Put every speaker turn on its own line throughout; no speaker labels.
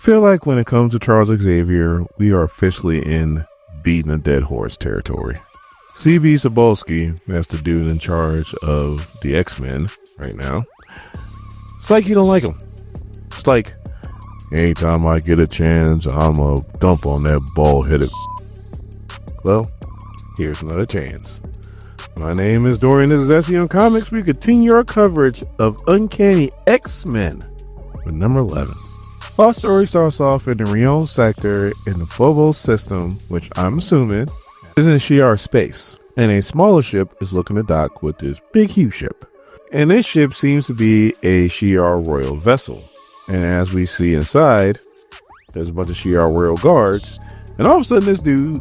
feel like when it comes to Charles Xavier, we are officially in beating a dead horse territory. CB Cebulski, that's the dude in charge of the X-Men right now. It's like you don't like him. It's like, anytime I get a chance, I'm a dump on that bald-headed. Well, here's another chance. My name is Dorian. This is SEM Comics. We continue our coverage of Uncanny X-Men with number 11. Our story starts off in the Rion sector in the Phobos system, which I'm assuming is in Shi'ar space. And a smaller ship is looking to dock with this big, huge ship. And this ship seems to be a Shi'ar royal vessel. And as we see inside, there's a bunch of Shi'ar royal guards. And all of a sudden, this dude,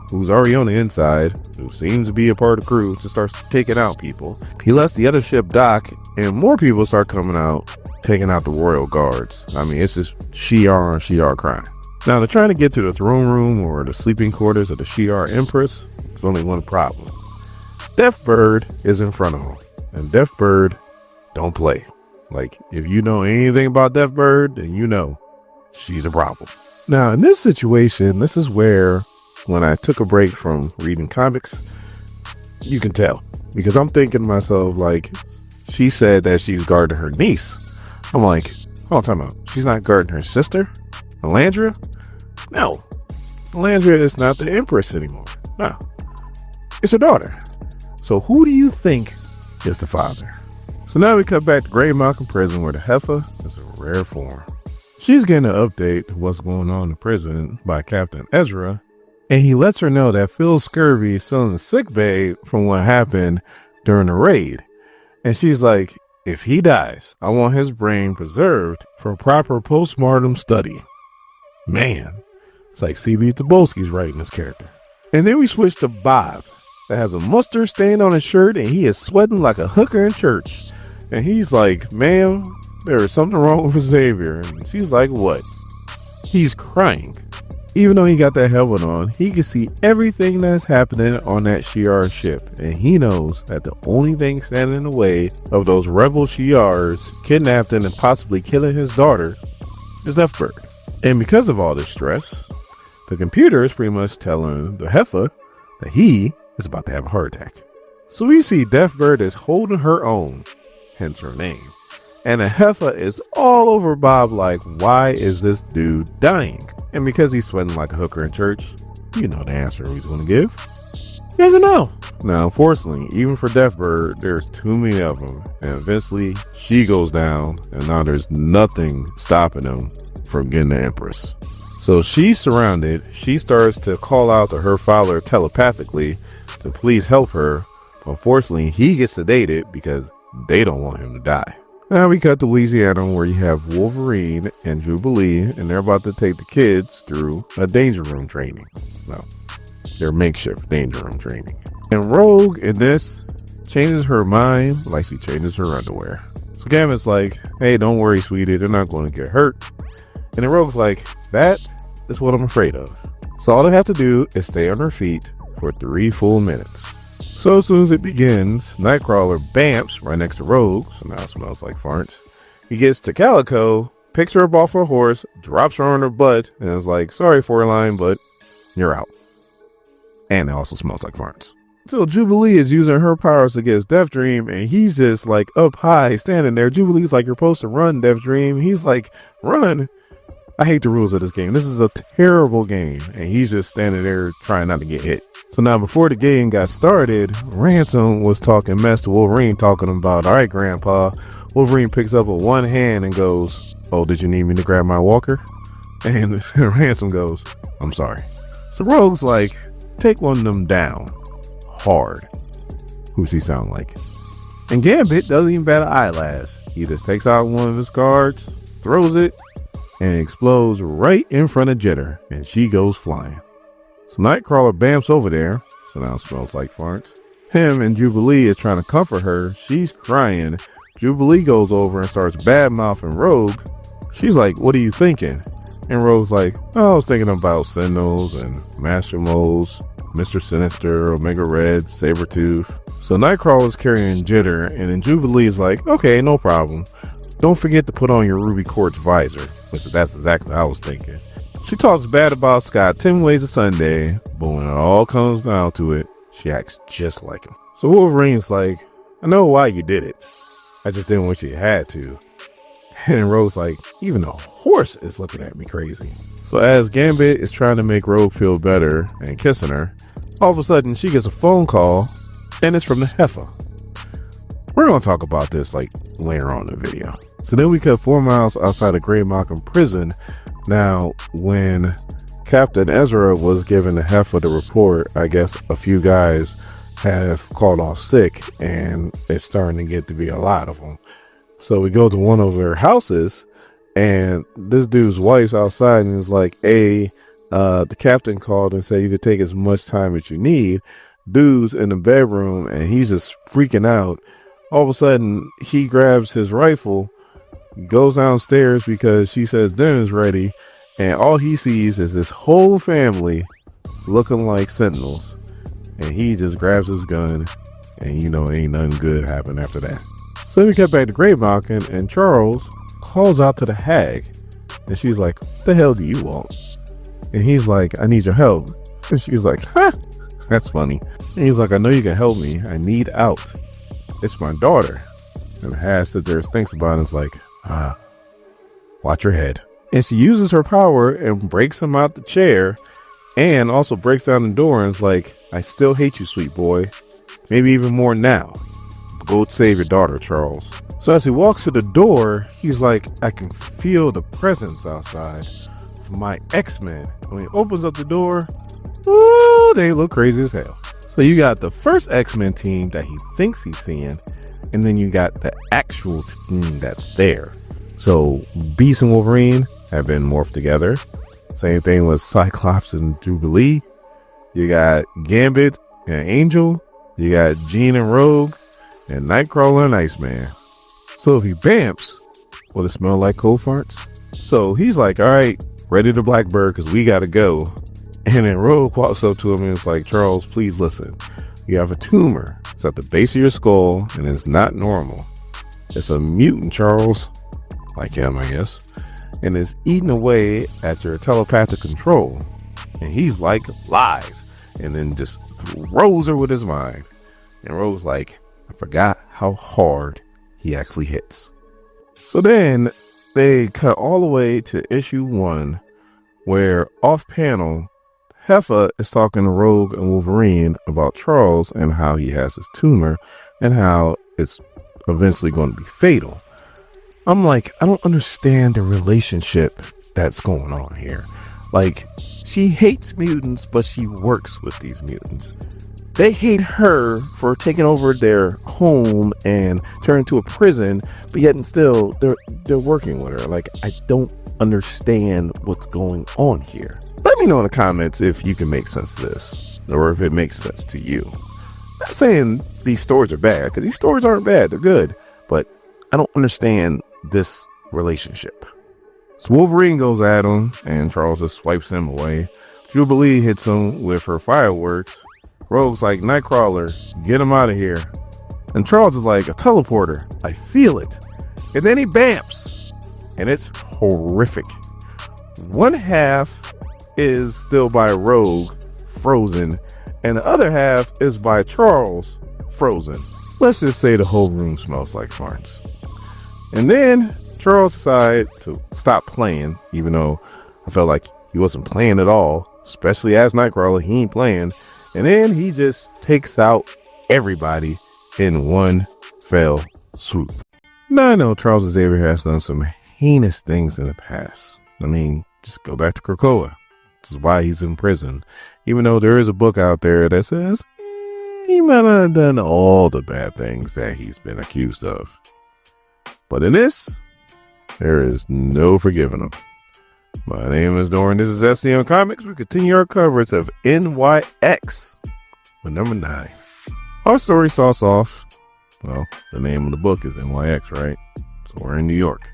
who's already on the inside, who seems to be a part of the crew, just starts taking out people. He lets the other ship dock, and more people start coming out, taking out the royal guards. I mean, it's just Shi'ar on Shi'ar crime. Now, they're trying to get to the throne room or the sleeping quarters of the Shi'ar Empress. There's only one problem. Deathbird is in front of him, and Deathbird don't play. Like, if you know anything about Deathbird, then you know she's a problem. Now, in this situation, this is where, when I took a break from reading comics, you can tell. Because I'm thinking to myself, like, she said that she's guarding her niece. I'm like, hold on, time out. She's not guarding her sister? Melandria? No. Melandria is not the Empress anymore. No. It's her daughter. So who do you think is the father? So now we cut back to Grey Malcolm Prison, where the heifer is in rare form. She's getting an update to what's going on in the prison by Captain Ezra, and he lets her know that Phil Scurvy is still in the sickbay from what happened during the raid. And she's like, if he dies, I want his brain preserved for proper postmortem study. Man, it's like CB Cebulski's writing this character. And then we switch to Bob, that has a mustard stain on his shirt, and he is sweating like a hooker in church. And he's like, ma'am, there is something wrong with Xavier. And she's like, what? He's crying. Even though he got that helmet on, he can see everything that's happening on that Shi'ar ship. And he knows that the only thing standing in the way of those rebel Shi'ars kidnapping and possibly killing his daughter is Deathbird. And because of all this stress, the computer is pretty much telling the heifer that he is about to have a heart attack. So we see Deathbird is holding her own, hence her name. And the heifer is all over Bob like, why is this dude dying? And because he's sweating like a hooker in church, you know the answer he's going to give. He doesn't know. Now, unfortunately, even for Deathbird, there's too many of them. And eventually, she goes down, and now there's nothing stopping him from getting the Empress. So she's surrounded. She starts to call out to her father telepathically to please help her. Unfortunately, he gets sedated because they don't want him to die. Now we cut to Louisiana, where you have Wolverine and Jubilee, and they're about to take the kids through a danger room training. No, their makeshift danger room training. And Rogue in this changes her mind like she changes her underwear. So Gambit's like, hey, don't worry, sweetie, they're not going to get hurt. And then Rogue's like, that is what I'm afraid of. So all they have to do is stay on their feet for 3 full minutes. So as soon as it begins, Nightcrawler bamps right next to Rogue, so now it smells like farts. He gets to Calico, picks her up off her horse, drops her on her butt, and is like, sorry, Fourline, but you're out. And it also smells like farts. So Jubilee is using her powers against Death Dream, and he's just like up high, standing there. Jubilee's like, you're supposed to run, Death Dream. He's like, run. I hate the rules of this game. This is a terrible game, and he's just standing there trying not to get hit. So now, before the game got started, Ransom was talking mess to Wolverine, talking about, all right, Grandpa. Wolverine picks up with one hand and goes, oh, did you need me to grab my walker? And Ransom goes, I'm sorry. So Rogue's like, take one of them down. Hard. Who's he sound like? And Gambit doesn't even bat an eyelash. He just takes out one of his cards, throws it, and it explodes right in front of Jitter, and she goes flying. So Nightcrawler bamps over there, so now it smells like farts. Him and Jubilee is trying to comfort her. She's crying. Jubilee goes over and starts bad-mouthing Rogue. She's like, what are you thinking? And Rogue's like, oh, I was thinking about Sentinels and Master Moles, Mr. Sinister, Omega Red, Sabretooth. So Nightcrawler's carrying Jitter, and then Jubilee's like, okay, no problem. don't forget to put on your ruby quartz visor, which that's exactly what I was thinking. She talks bad about Scott 10 ways to Sunday, but when it all comes down to it, she acts just like him. So Wolverine's like, I know why you did it. I just didn't want you had to. And Rogue's like, even a horse is looking at me crazy. So as Gambit is trying to make Rogue feel better and kissing her, all of a sudden she gets a phone call, and it's from the heifer. We're going to talk about this like later on in the video. So then we cut 4 miles outside of Gleb Melnikov prison. Now, when Captain Ezra was giving the heifer the report, I guess a few guys have called off sick, and it's starting to get to be a lot of them. So we go to one of their houses, and this dude's wife's outside and is like, hey, the captain called and said you could take as much time as you need. Dude's in the bedroom and he's just freaking out. All of a sudden he grabs his rifle, goes downstairs because she says dinner's ready, and all he sees is this whole family looking like sentinels, and he just grabs his gun, and you know ain't nothing good happen after that. So we get back to Gleb Melnikov, and Charles calls out to the hag, and she's like, what the hell do you want? And he's like, I need your help. And she's like, huh, that's funny. And he's like, I know you can help me. I need out. It's my daughter. And the hag sits there, thinks about it, and is like, watch your head. And she uses her power and breaks him out the chair, and also breaks down the door and is like, I still hate you, sweet boy. Maybe even more now. Go save your daughter, Charles. So as he walks to the door, he's like, I can feel the presence outside of my X-Men. When he opens up the door, ooh, they look crazy as hell. So you got the first X-Men team that he thinks he's seeing, and then you got the actual team that's there. So Beast and Wolverine have been morphed together. Same thing with Cyclops and Jubilee. You got Gambit and Angel. You got Jean and Rogue, and Nightcrawler and Iceman. So if he bamps, will it smell like cold farts? So he's like, all right, ready to Blackbird because we got to go. And then Rogue walks up to him and is like, Charles, please listen. You have a tumor. It's at the base of your skull, and it's not normal. It's a mutant, Charles. Like him, I guess. And it's eating away at your telepathic control. And he's like, lies. And then just throws her with his mind. And Rogue's like, I forgot how hard he actually hits. So then they cut all the way to issue 1, where off panel, Heffa is talking to Rogue and Wolverine about Charles and how he has his tumor and how it's eventually going to be fatal. I'm like, I don't understand the relationship that's going on here. Like, she hates mutants, but she works with these mutants. They hate her for taking over their home and turning to a prison, but yet and still they're working with her. Like, I don't understand what's going on here. Let me know in the comments if you can make sense of this, or if it makes sense to you. I'm not saying these stories are bad, because these stories aren't bad, they're good, but I don't understand this relationship. So Wolverine goes at him, and Charles just swipes him away. Jubilee hits him with her fireworks. Rogue's like, Nightcrawler, get him out of here. And Charles is like, a teleporter, I feel it. And then he bamps, and it's horrific. One half is still by Rogue, frozen, and the other half is by Charles, frozen. Let's just say the whole room smells like farts. And then Charles decided to stop playing, even though I felt like he wasn't playing at all, especially as Nightcrawler, he ain't playing. And then he just takes out everybody in one fell swoop. Now I know Charles Xavier has done some heinous things in the past. I mean, just go back to Krakoa. This is why he's in prison. Even though there is a book out there that says he might not have done all the bad things that he's been accused of. But in this, there is no forgiving him. My name is Doran. This is SC on Comics. We continue our coverage of NYX with number 9. Our story starts off, well, the name of the book is NYX, right? So we're in New York.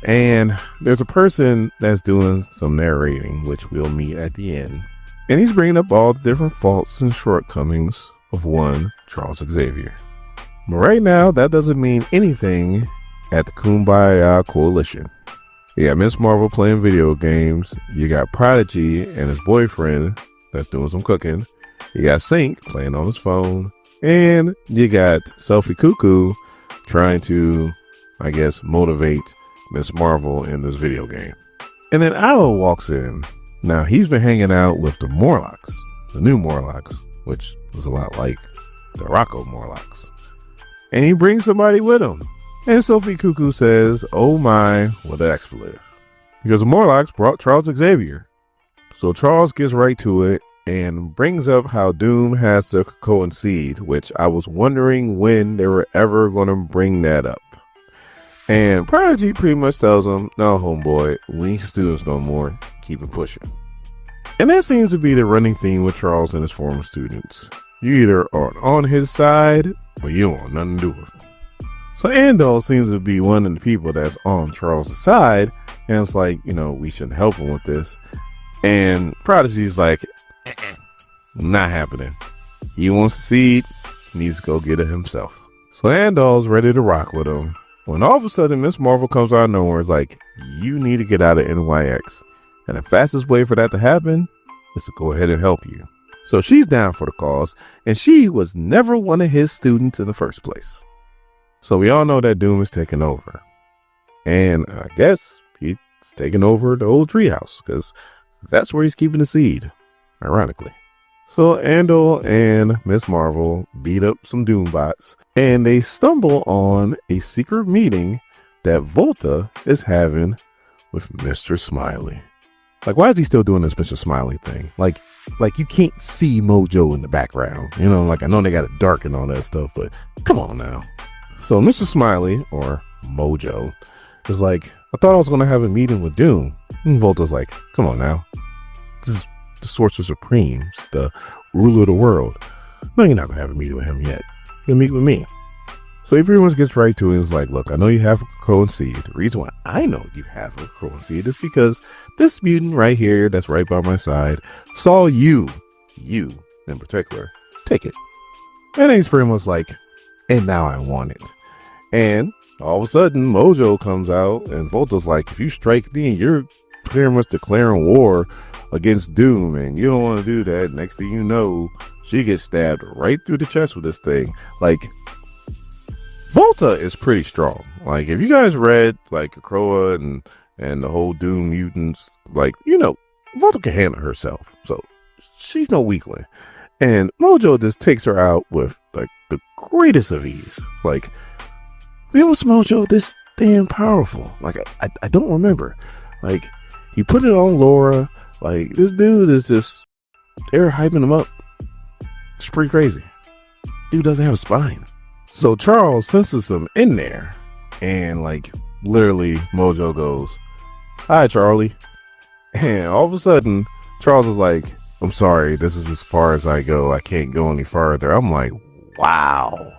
And there's a person that's doing some narrating, which we'll meet at the end. And he's bringing up all the different faults and shortcomings of one Charles Xavier. But right now, that doesn't mean anything at the Kumbaya Coalition. You got Miss Marvel playing video games. You got Prodigy and his boyfriend that's doing some cooking. You got Sync playing on his phone. And you got Selfie Cuckoo trying to, I guess, motivate Miss Marvel in this video game. And then Owl walks in. Now, he's been hanging out with the Morlocks, the new Morlocks, which was a lot like the Rocco Morlocks. And he brings somebody with him. And Sophie Cuckoo says, oh my, what an expletive. Because the Morlocks brought Charles Xavier. So Charles gets right to it and brings up how Doom has to coincide, which I was wondering when they were ever going to bring that up. And Prodigy pretty much tells him, no, homeboy, we ain't students no more. Keep it pushing. And that seems to be the running theme with Charles and his former students. You either are on his side or you don't want nothing to do with him. So Ayodele seems to be one of the people that's on Charles' side. And it's like, we shouldn't help him with this. And Prodigy's like, not happening. He wants to succeed. He needs to go get it himself. So Ayodele's ready to rock with him. When all of a sudden Miss Marvel comes out of nowhere, it's like, you need to get out of NYX. And the fastest way for that to happen is to go ahead and help you. So she's down for the cause. And she was never one of his students in the first place. So we all know that Doom is taking over. And I guess he's taking over the old treehouse, because that's where he's keeping the seed, ironically. So Ayodele and Miss Marvel beat up some Doombots, and they stumble on a secret meeting that Volta is having with Mr. Smiley. Like, why is he still doing this Mr. Smiley thing? Like you can't see Mojo in the background. Like, I know they got it dark and all that stuff, but come on now. So Mr. Smiley, or Mojo, is like, I thought I was going to have a meeting with Doom. And Volta's like, come on now. This is the Sorcerer Supreme, it's the ruler of the world. No, you're not going to have a meeting with him yet. You'll meet with me. So he pretty much gets right to it and is like, look, I know you have a Krakoan seed. The reason why I know you have a Krakoan seed is because this mutant right here, that's right by my side, saw you in particular, take it. And he's pretty much like, and now I want it. And all of a sudden, Mojo comes out, and Volta's like, if you strike me, you're pretty much declaring war against Doom, and you don't want to do that. Next thing you know, she gets stabbed right through the chest with this thing. Like, Volta is pretty strong. Like, if you guys read, like, Krakoa and the whole Doom mutants, like, Volta can handle herself. So, she's no weakling. And Mojo just takes her out with, like, the greatest of ease. Like, when was Mojo this damn powerful? Like, I don't remember. Like, he put it on Laura. Like, this dude is just, they're hyping him up. It's pretty crazy. Dude doesn't have a spine. So Charles senses him in there. And, like, literally, Mojo goes, hi, Charlie. And all of a sudden, Charles is like, I'm sorry, this is as far as I go. I can't go any farther. I'm like, wow.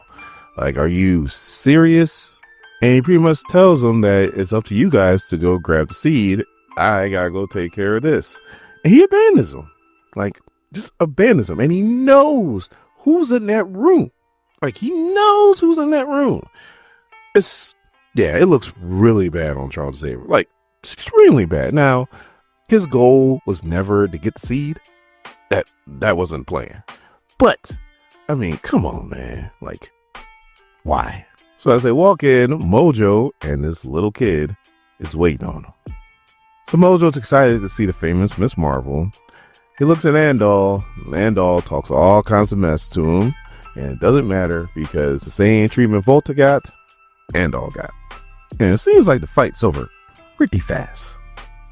Like, are you serious? And he pretty much tells them that it's up to you guys to go grab the seed. I gotta go take care of this. And he abandons them. Like, just abandons them. And he knows who's in that room. Like, he knows who's in that room. It looks really bad on Charles Xavier. Like, extremely bad. Now, his goal was never to get the seed. That wasn't planned. But, I mean, come on, man. Like, why? So as they walk in, Mojo and this little kid is waiting on them. So Mojo's excited to see the famous Miss Marvel. He looks at Ayodele. Ayodele talks all kinds of mess to him. And it doesn't matter because the same treatment Volta got, Ayodele got. And it seems like the fight's over pretty fast.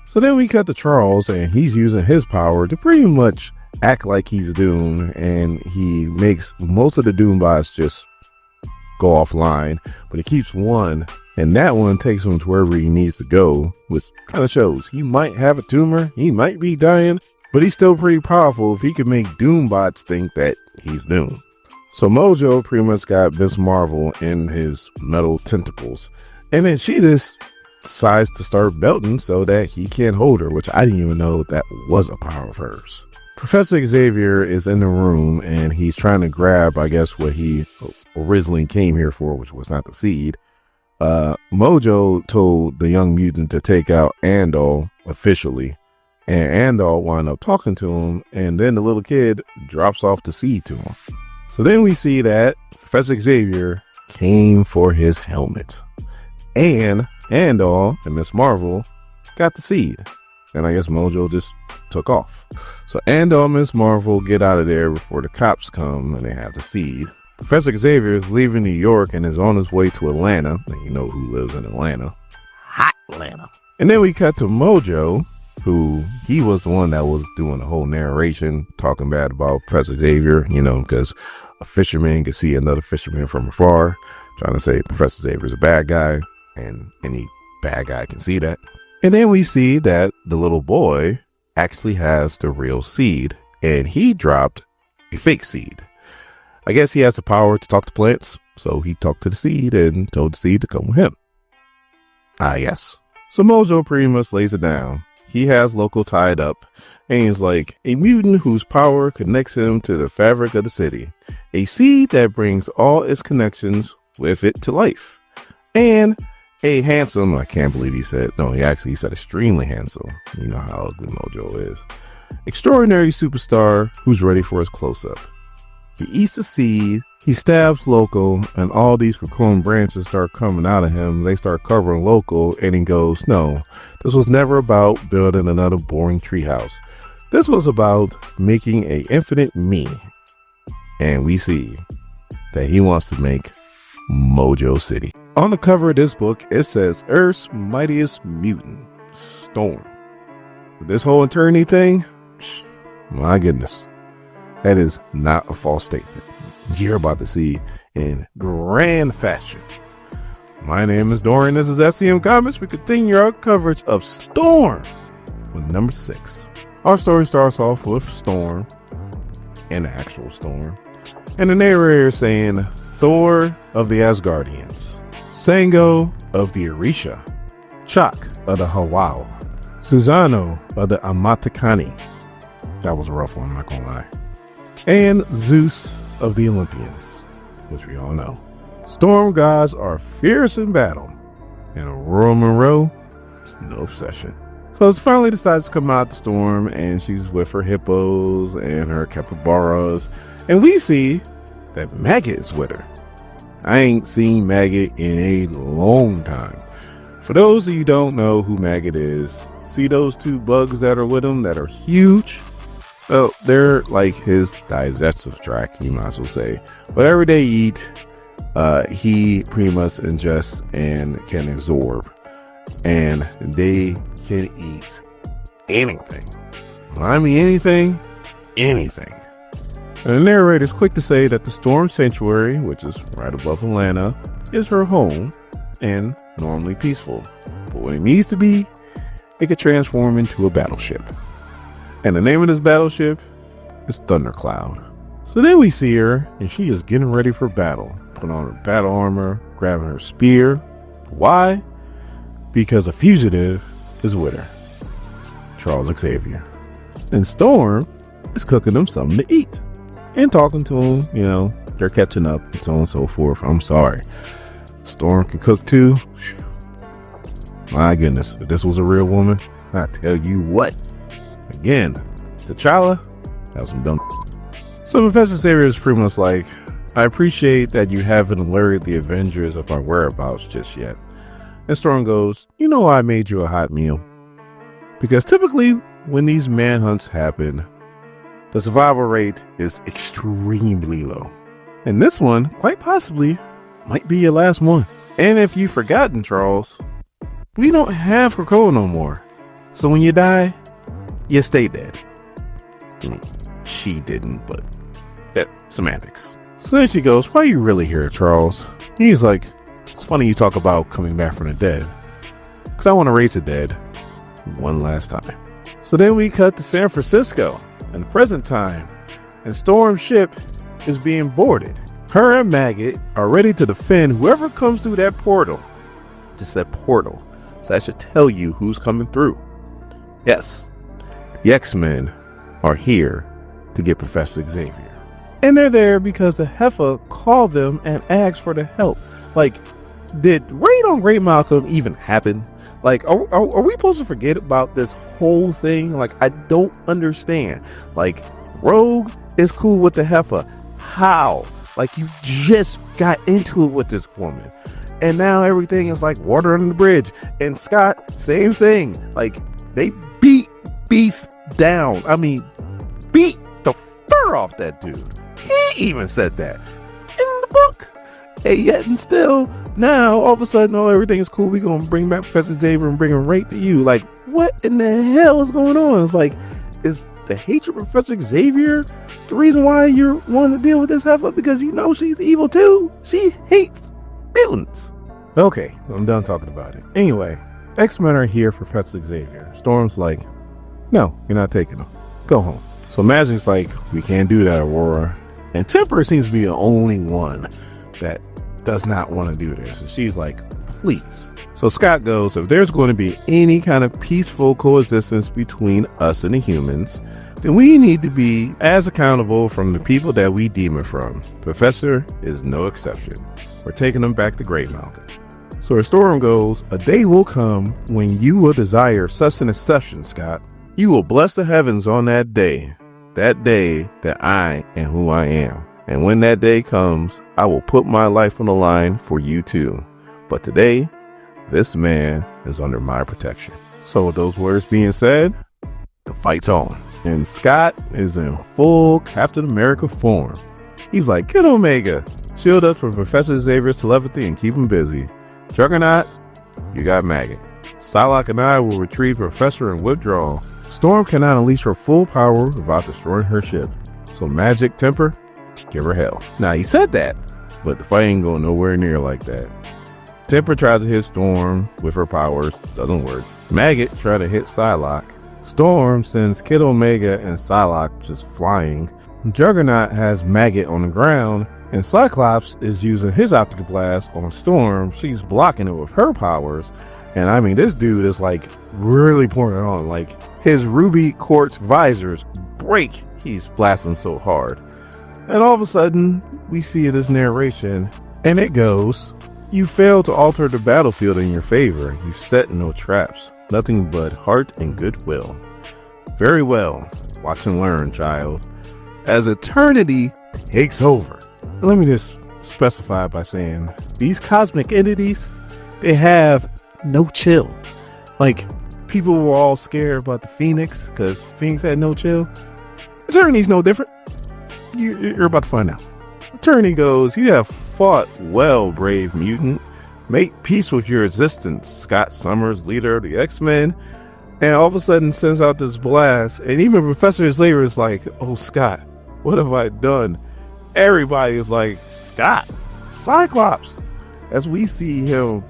So then we cut to Charles, and he's using his power to pretty much act like he's Doom, and he makes most of the Doombots just go offline, but he keeps one, and that one takes him to wherever he needs to go, which kind of shows he might have a tumor, he might be dying, but he's still pretty powerful if he can make Doombots think that he's Doom. So Mojo pretty much got Miss Marvel in his metal tentacles, and then she just decides to start belting so that he can't hold her, which I didn't even know that was a power of hers. Professor Xavier is in the room, and he's trying to grab, I guess, what he originally came here for, which was not the seed. Mojo told the young mutant to take out Ayodele officially, and Ayodele wound up talking to him, and then the little kid drops off the seed to him. So then we see that Professor Xavier came for his helmet, and Ayodele and Miss Marvel got the seed, and I guess Mojo just took off. So Ayodele and Miss Marvel get out of there before the cops come, and they have the seed. Professor Xavier is leaving New York and is on his way to Atlanta. And you know who lives in Atlanta. Hot Atlanta. And then we cut to Mojo, who he was the one that was doing the whole narration, talking bad about Professor Xavier, you know, because a fisherman can see another fisherman from afar, trying to say Professor Xavier is a bad guy, and any bad guy can see that. And then we see that the little boy actually has the real seed, and he dropped a fake seed. I guess he has the power to talk to plants, so he talked to the seed and told the seed to come with him. Yes. So Mojo pretty much lays it down. He has Loco tied up, and he's like, a mutant whose power connects him to the fabric of the city. A seed that brings all its connections with it to life. And a handsome, I can't believe he said, no, he said extremely handsome. You know how ugly Mojo is. Extraordinary superstar who's ready for his close-up. He eats the seed, he stabs Loco, and all these cocoon branches start coming out of him. They start covering Loco, and he goes, no, this was never about building another boring treehouse. This was about making an infinite me. And we see that he wants to make Mojo City. On the cover of this book, it says Earth's mightiest mutant, Storm. This whole eternity thing, my goodness. That is not a false statement. You're about to see in grand fashion. My name is Dorian. This is SCM Comics. We continue our coverage of Storm with number 6. Our story starts off with Storm, an actual storm, and the narrator saying Thor of the Asgardians, Sango of the Orisha, Chak of the Hawau, Susano of the Amatakani. That was a rough one, I'm not gonna lie. And Zeus of the Olympians, which we all know. Storm gods are fierce in battle, and Aurora Monroe is no obsession. So it's finally decides to come out the storm, and she's with her hippos and her capybaras, and we see that Maggot is with her. I ain't seen Maggot in a long time. For those of you who don't know who Maggot is, see those 2 bugs that are with him that are huge? Well, they're like his digestive tract, you might as well say. Whatever they eat, he pretty much ingests and can absorb. And they can eat anything. I mean anything. And the narrator is quick to say that the Storm Sanctuary, which is right above Atlanta, is her home and normally peaceful. But when it needs to be, it could transform into a battleship. And the name of this battleship is Thundercloud. So then we see her, and she is getting ready for battle. Putting on her battle armor, grabbing her spear. Why? Because a fugitive is with her, Charles Xavier. And Storm is cooking them something to eat. And talking to him, you know, they're catching up, and so on and so forth. I'm sorry. Storm can cook too. My goodness, if this was a real woman, I tell you what. Again, T'Challa, that was some dumb. So Professor Xavier is pretty much like, I appreciate that you haven't alerted the Avengers of our whereabouts just yet. And Storm goes, you know I made you a hot meal. Because typically when these manhunts happen, the survival rate is extremely low. And this one, quite possibly, might be your last one. And if you've forgotten, Charles, we don't have Krakoa no more. So when you die, you stay dead. She didn't, but semantics. So then she goes, why are you really here, Charles? He's like, it's funny you talk about coming back from the dead, because I want to raise the dead one last time. So then we cut to San Francisco in the present time, and Storm's ship is being boarded. Her and Maggot are ready to defend whoever comes through that portal. Just that portal. So that should tell you who's coming through. Yes, the X-Men are here to get Professor Xavier. And they're there because the Heifer called them and asked for the help. Like, did Raid on Great Malcolm even happen? Like, are we supposed to forget about this whole thing? Like, I don't understand. Like, Rogue is cool with the heifer. How? Like, you just got into it with this woman, and now everything is like water under the bridge. And Scott, same thing. Like, they beat Beast down. I mean, beat the fur off that dude. He even said that in the book. And yet and still, now all of a sudden, everything is cool. We gonna bring back Professor Xavier and bring him right to you. Like, what in the hell is going on? It's like, is the hatred of Professor Xavier the reason why you're wanting to deal with this heifer? Because you know she's evil too. She hates mutants. Okay, I'm done talking about it. Anyway, X-Men are here for Professor Xavier. Storm's like, no, you're not taking him. Go home. So Magic's like, we can't do that, Aurora. And Temper seems to be the only one that does not want to do this. And she's like, please. So Scott goes, if there's going to be any kind of peaceful coexistence between us and the humans, then we need to be as accountable from the people that we demon from. Professor is no exception. We're taking them back to Great Malcolm. So Storm goes, a day will come when you will desire such an exception, Scott. You will bless the heavens on that day that I am who I am. And when that day comes, I will put my life on the line for you too. But today, this man is under my protection. So with those words being said, the fight's on. And Scott is in full Captain America form. He's like, get Omega. Shield up for Professor Xavier's telepathy and keep him busy. Juggernaut, you got Maggot. Psylocke and I will retrieve Professor and withdraw. Storm cannot unleash her full power without destroying her ship. So Magic, Temper, give her hell. Now he said that, but the fight ain't going nowhere near like that. Temper tries to hit Storm with her powers, doesn't work. Maggot tries to hit Psylocke. Storm sends Kid Omega and Psylocke just flying. Juggernaut has Maggot on the ground, and Cyclops is using his optic blast on Storm. She's blocking it with her powers. And I mean, this dude is like really pouring it on. Like, his ruby quartz visors break. He's blasting so hard. And all of a sudden, we see this narration, and it goes, you failed to alter the battlefield in your favor. You set no traps. Nothing but heart and goodwill. Very well. Watch and learn, child. As eternity takes over. Let me just specify by saying, these cosmic entities, they have no chill. Like, people were all scared about the Phoenix because Phoenix had no chill. Eternity's no different. You're about to find out. Eternity goes, you have fought well, brave mutant. Make peace with your existence, Scott Summers, leader of the X-Men. And all of a sudden sends out this blast. And even Professor Xavier is like, oh, Scott, what have I done? Everybody is like, Scott, Cyclops. As we see him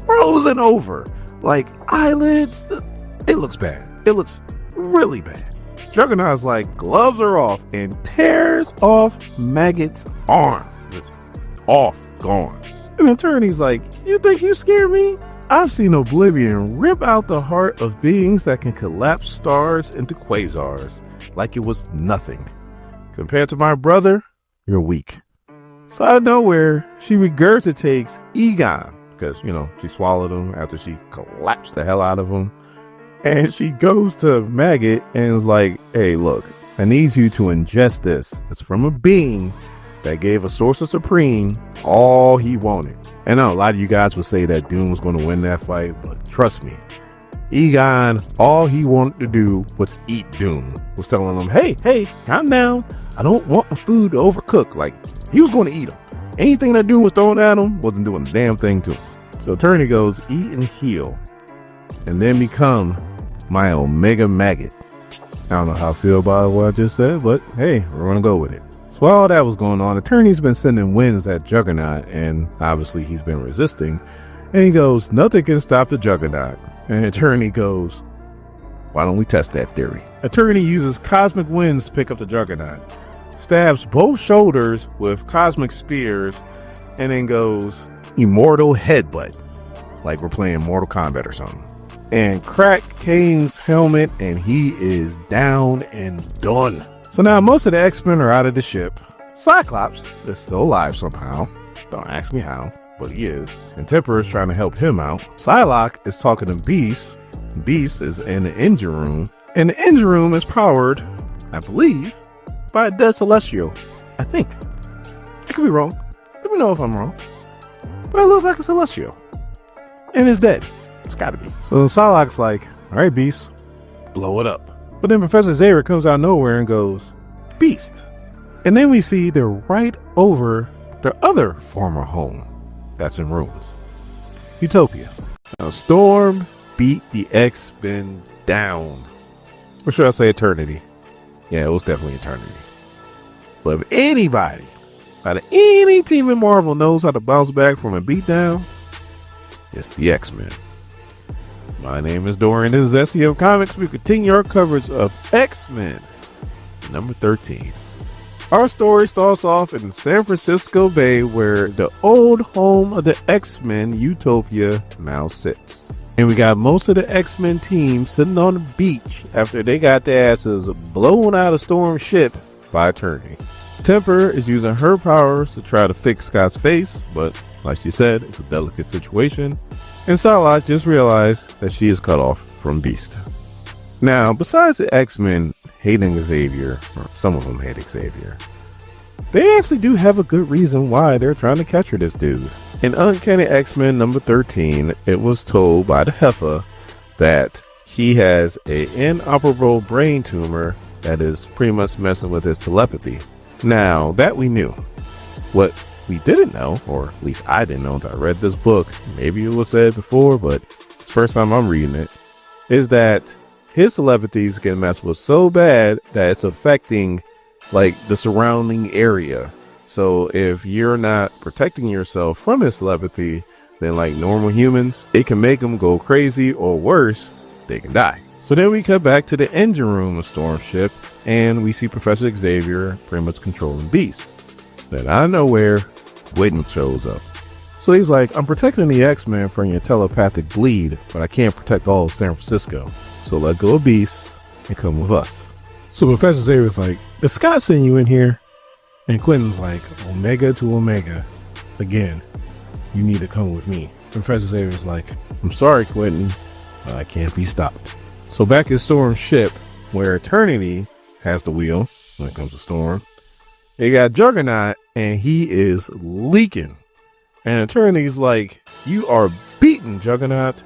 frozen over, like eyelids. It looks bad. It looks really bad. Juggernaut's like, gloves are off, and tears off Maggot's arm. Just off, gone. And Attorney's like, you think you scare me? I've seen Oblivion rip out the heart of beings that can collapse stars into quasars like it was nothing. Compared to my brother, you're weak. So out of nowhere, she regurgitates Egon, because, you know, she swallowed him after she collapsed the hell out of him. And she goes to Maggot and is like, hey, look, I need you to ingest this. It's from a being that gave a Sorcerer Supreme all he wanted. And I know a lot of you guys would say that Doom was going to win that fight, but trust me, Egon, all he wanted to do was eat Doom. Was telling him, hey, calm down. I don't want my food to overcook. Like, he was going to eat him. Anything that Doom was throwing at him wasn't doing a damn thing to him. So Attorney goes, eat and heal, and then become my Omega Maggot. I don't know how I feel about what I just said, but hey, we're going to go with it. So while all that was going on, Attorney's been sending winds at Juggernaut, and obviously he's been resisting. And he goes, nothing can stop the Juggernaut. And Attorney goes, why don't we test that theory? Attorney uses cosmic winds to pick up the Juggernaut, stabs both shoulders with cosmic spears, and then goes, immortal headbutt, like we're playing Mortal Kombat or something. And crack Kane's helmet, and he is down and done. So now most of the X-Men are out of the ship. Cyclops is still alive somehow. Don't ask me how. but he is. And Temper is trying to help him out. Psylocke is talking to Beast. Beast is in the engine room. And the engine room is powered, I believe, by a dead Celestial. I think. I could be wrong. Let me know if I'm wrong. But it looks like a Celestial. And it's dead. It's gotta be. So Psylocke's like, all right, Beast, blow it up. But then Professor Xavier comes out of nowhere and goes, Beast. And then we see they're right over their other former home that's in ruins. Utopia. Now, Storm beat the X-Men down. Or should I say Eternity? Yeah, it was definitely Eternity. But if anybody, out of any team in Marvel knows how to bounce back from a beatdown, it's the X-Men. My name is Dorian. This is SEM Comics. We continue our coverage of X-Men number 13. Our story starts off in San Francisco Bay, where the old home of the X-Men, Utopia, now sits. And we got most of the X-Men team sitting on the beach after they got their asses blown out of Storm's ship by Eternity. Temper is using her powers to try to fix Scott's face, but like she said, it's a delicate situation. And Psylocke just realized that she is cut off from Beast. Now, besides the X-Men hating Xavier, or some of them hate Xavier, they actually do have a good reason why they're trying to capture this dude. In Uncanny X-Men number 13, it was told by the Heifer that he has an inoperable brain tumor that is pretty much messing with his telepathy. Now, that we knew. What we didn't know, or at least I didn't know until I read this book, maybe it was said before, but it's the first time I'm reading it, is that his telepathy is getting messed with so bad that it's affecting like the surrounding area. So if you're not protecting yourself from his telepathy, then like normal humans, it can make them go crazy, or worse, they can die. So then we cut back to the engine room of Storm's ship, and we see Professor Xavier pretty much controlling Beast. Then out of nowhere, Witten shows up. So he's like, I'm protecting the X-Men from your telepathic bleed, but I can't protect all of San Francisco. So let go of Beast and come with us. So Professor Xavier's like, is Scott sending you in here? And Quentin's like, Omega to Omega. Again, you need to come with me. Professor Xavier's like, I'm sorry, Quentin, but I can't be stopped. So back at Storm's ship, where Eternity has the wheel when it comes to Storm, they got Juggernaut, and he is leaking. And Eternity's like, you are beaten, Juggernaut.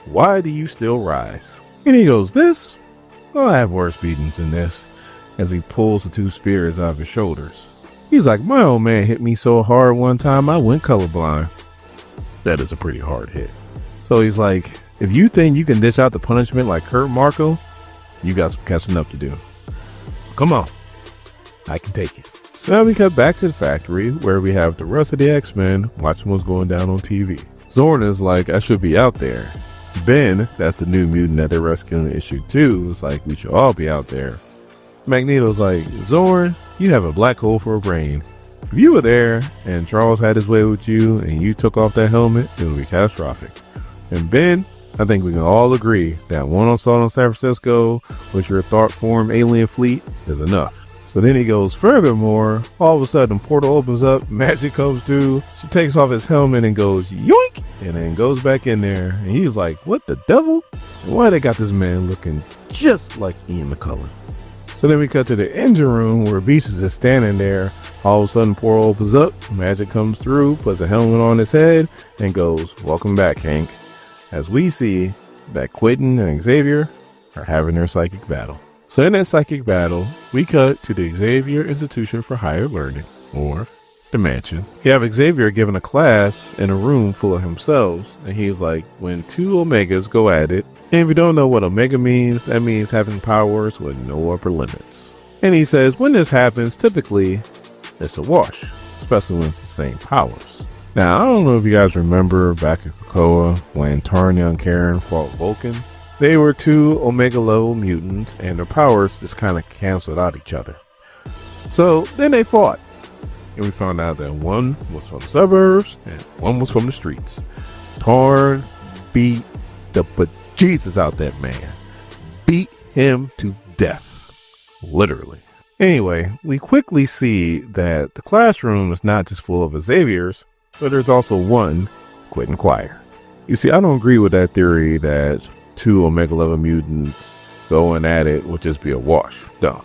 Why do you still rise? And he goes, this? Well, I have worse beatings than this, as he pulls the two spears out of his shoulders. He's like, my old man hit me so hard one time I went colorblind. That is a pretty hard hit. So he's like, if you think you can dish out the punishment like Kurt Marco, you got some catching up to do. Come on, I can take it. So now we cut back to the factory, where we have the rest of the X-Men watching what's going down on TV. Zorn is like, I should be out there. Ben, that's the new mutant that they're rescuing in issue 2, is like, we should all be out there. Magneto's like, Zorn, you have a black hole for a brain. If you were there and Charles had his way with you and you took off that helmet, it would be catastrophic. And Ben, I think we can all agree that one assault on San Francisco with your thought-formed alien fleet is enough. So then he goes, furthermore, all of a sudden, portal opens up, magic comes through, she takes off his helmet and goes, yoink, and then goes back in there. And he's like, what the devil? And why they got this man looking just like Ian McCullough? So then we cut to the engine room, where Beast is just standing there. All of a sudden, portal opens up, magic comes through, puts a helmet on his head, and goes, welcome back, Hank. As we see that Quentin and Xavier are having their psychic battle. So in that psychic battle, we cut to the Xavier Institution for Higher Learning, or the mansion. You have Xavier giving a class in a room full of himself, and he's like, when two Omegas go at it, and if you don't know what Omega means, that means having powers with no upper limits. And he says, when this happens, typically, it's a wash, especially when it's the same powers. Now, I don't know if you guys remember back at Krakoa when Tarnia and Karen fought Vulcan. They were two Omega level mutants, and their powers just kind of canceled out each other. So then they fought, and we found out that one was from the suburbs and one was from the streets. Tarn beat the bejesus out that man, beat him to death, literally. Anyway, we quickly see that the classroom is not just full of Xaviers, but there's also one quit inquire. You see, I don't agree with that theory that 2 Omega level mutants going at it would just be a wash. No.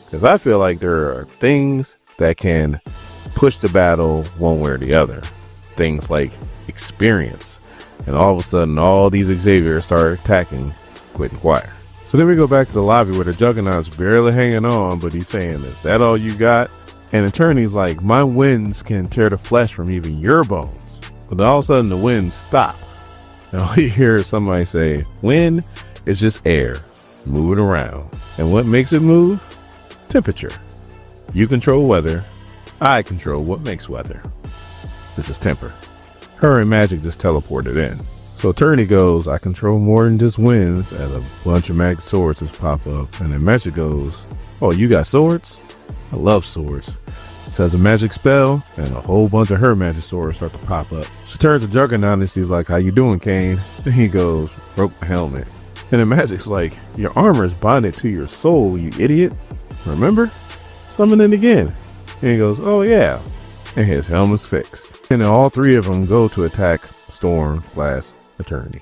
Because I feel like there are things that can push the battle one way or the other. Things like experience. And all of a sudden, all these Xaviers start attacking quit inquire. So then we go back to the lobby where the Juggernaut's barely hanging on, but he's saying, is that all you got? And Attorney's like, my winds can tear the flesh from even your bones. But then all of a sudden the winds stop. And all you hear is somebody say, wind is just air moving around. And what makes it move? Temperature. You control weather. I control what makes weather. This is temper. Her and Magic just teleported in. So Attorney goes, I control more than just winds, as a bunch of magic swords just pop up. And then Magic goes, oh, you got swords? I love swords. Says a magic spell, and a whole bunch of her magic swords start to pop up. She turns to Juggernaut and she's like, how you doing, Kane? Then he goes, broke the helmet. And then Magic's like, your armor is bonded to your soul, you idiot. Remember? Summon it again. And he goes, oh yeah. And his helmet's fixed. And then all 3 of them go to attack Storm/Attorney.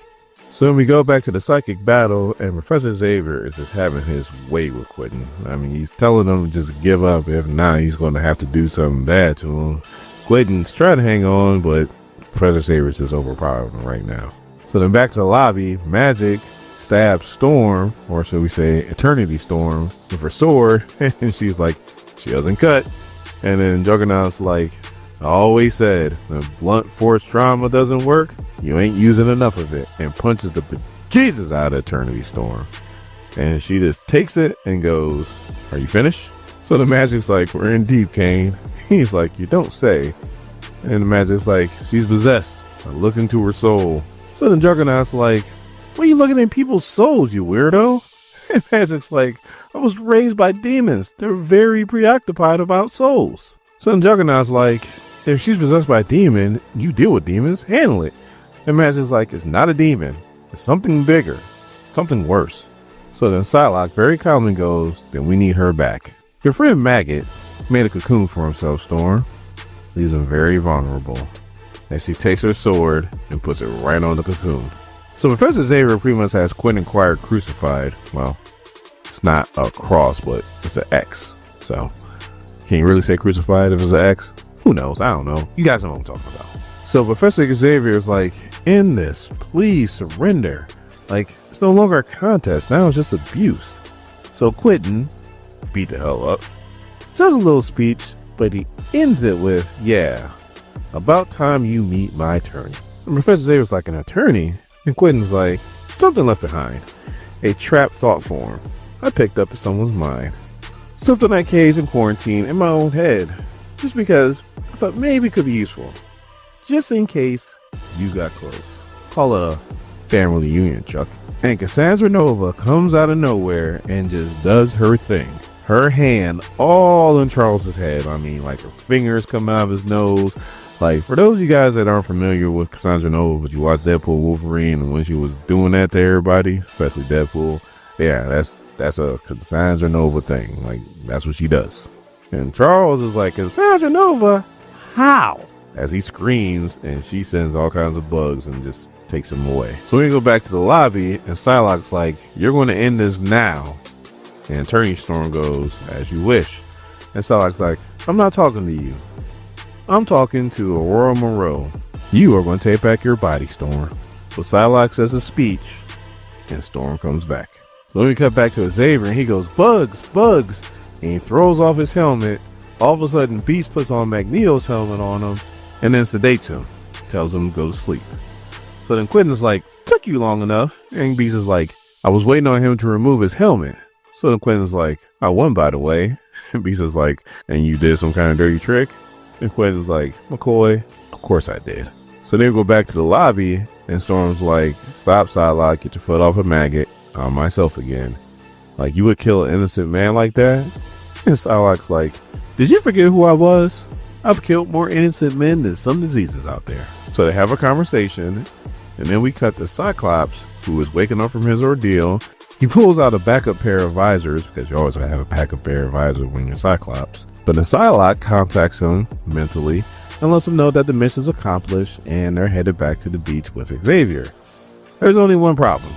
So then we go back to the psychic battle, and Professor Xavier is just having his way with Quentin. I mean, he's telling them to just give up. If not, he's going to have to do something bad to him. Quentin's trying to hang on, but Professor Xavier is just overpowering right now. So then back to the lobby, Magic stabs Storm, or should we say Eternity Storm, with her sword, and she's like, she doesn't cut. And then Juggernaut's like, I always said, if blunt force trauma doesn't work, you ain't using enough of it, and punches the bejesus out of Eternity Storm. And she just takes it and goes, are you finished? So the Magic's like, we're in deep, Kane. He's like, you don't say. And the Magic's like, she's possessed. I look into her soul. So the Juggernaut's like, what are you looking at people's souls, you weirdo? And Magic's like, I was raised by demons. They're very preoccupied about souls. So the Juggernaut's like, if she's possessed by a demon, you deal with demons, handle it. And Magic's like, it's not a demon. It's something bigger, something worse. So then Psylocke very calmly goes, then we need her back. Your friend Maggot made a cocoon for himself, Storm. Leaves him very vulnerable. And she takes her sword and puts it right on the cocoon. So Professor Xavier pretty much has Quinn Inquirer crucified. Well, it's not a cross, but it's an X. So can you really say crucified if it's an X? Who knows? I don't know. You guys know what I'm talking about. So Professor Xavier is like, end this. Please surrender. Like, it's no longer a contest. Now it's just abuse. So Quentin beat the hell up. Says a little speech, but he ends it with, yeah, about time you meet my attorney. And Professor Xavier's like, an attorney? And Quentin's like, something left behind. A trapped thought form I picked up in someone's mind. Something I caged in quarantine in my own head. Just because I thought maybe it could be useful. Just in case you got close. Call it a family reunion, Chuck. And Cassandra Nova comes out of nowhere and just does her thing. Her hand all in Charles's head. I mean, like her fingers come out of his nose. Like, for those of you guys that aren't familiar with Cassandra Nova, but you watch Deadpool Wolverine, and when she was doing that to everybody, especially Deadpool, yeah, that's a Cassandra Nova thing. Like, that's what she does. And Charles is like, Cassandra Nova, how? As he screams, and she sends all kinds of bugs and just takes him away. So we go back to the lobby, and Psylocke's like, you're going to end this now. And Attorney Storm goes, as you wish. And Psylocke's like, I'm not talking to you. I'm talking to Aurora Moreau. You are going to take back your body, Storm. So Psylocke says a speech, and Storm comes back. So then we cut back to Xavier, and he goes, bugs, bugs. And he throws off his helmet. All of a sudden, Beast puts on Magneto's helmet on him, and then sedates him. Tells him to go to sleep. So then Quentin's like, took you long enough. And Beast is like, I was waiting on him to remove his helmet. So then Quentin's like, I won, by the way. And Beast is like, and you did some kind of dirty trick? And Quentin's like, McCoy, of course I did. So then we go back to the lobby, and Storm's like, stop, Psylocke, get your foot off a maggot. I'm myself again. Like, you would kill an innocent man like that? And Psylocke's like, did you forget who I was? I've killed more innocent men than some diseases out there. So they have a conversation, and then we cut to Cyclops, who is waking up from his ordeal. He pulls out a backup pair of visors, because you always have a backup pair of visors when you're Cyclops. But then Psylocke contacts him mentally and lets them know that the mission's accomplished and they're headed back to the beach with Xavier. There's only one problem.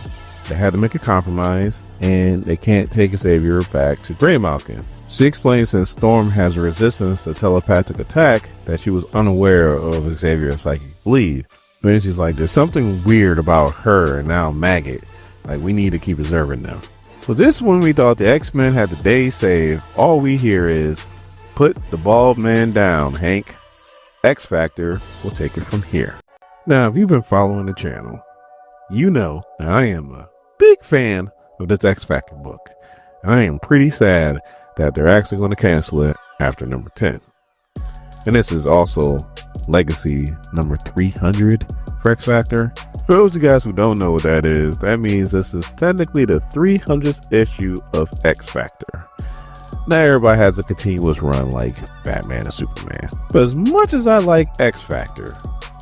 They had to make a compromise, and they can't take Xavier back to Greymalkin. She explains since Storm has a resistance to telepathic attack that she was unaware of Xavier's psychic bleed. Then she's like, there's something weird about her and now Maggot. Like, we need to keep observing them. So this one we thought the X-Men had the day saved. All we hear is, put the bald man down, Hank. X Factor will take it from here. Now, if you've been following the channel, you know that I am a big fan of this X Factor book. And I am pretty sad that they're actually going to cancel it after number 10. And this is also legacy number 300 for X Factor. For those of you guys who don't know what that is, that means this is technically the 300th issue of X Factor. Now everybody has a continuous run like Batman and Superman. But as much as I like X Factor,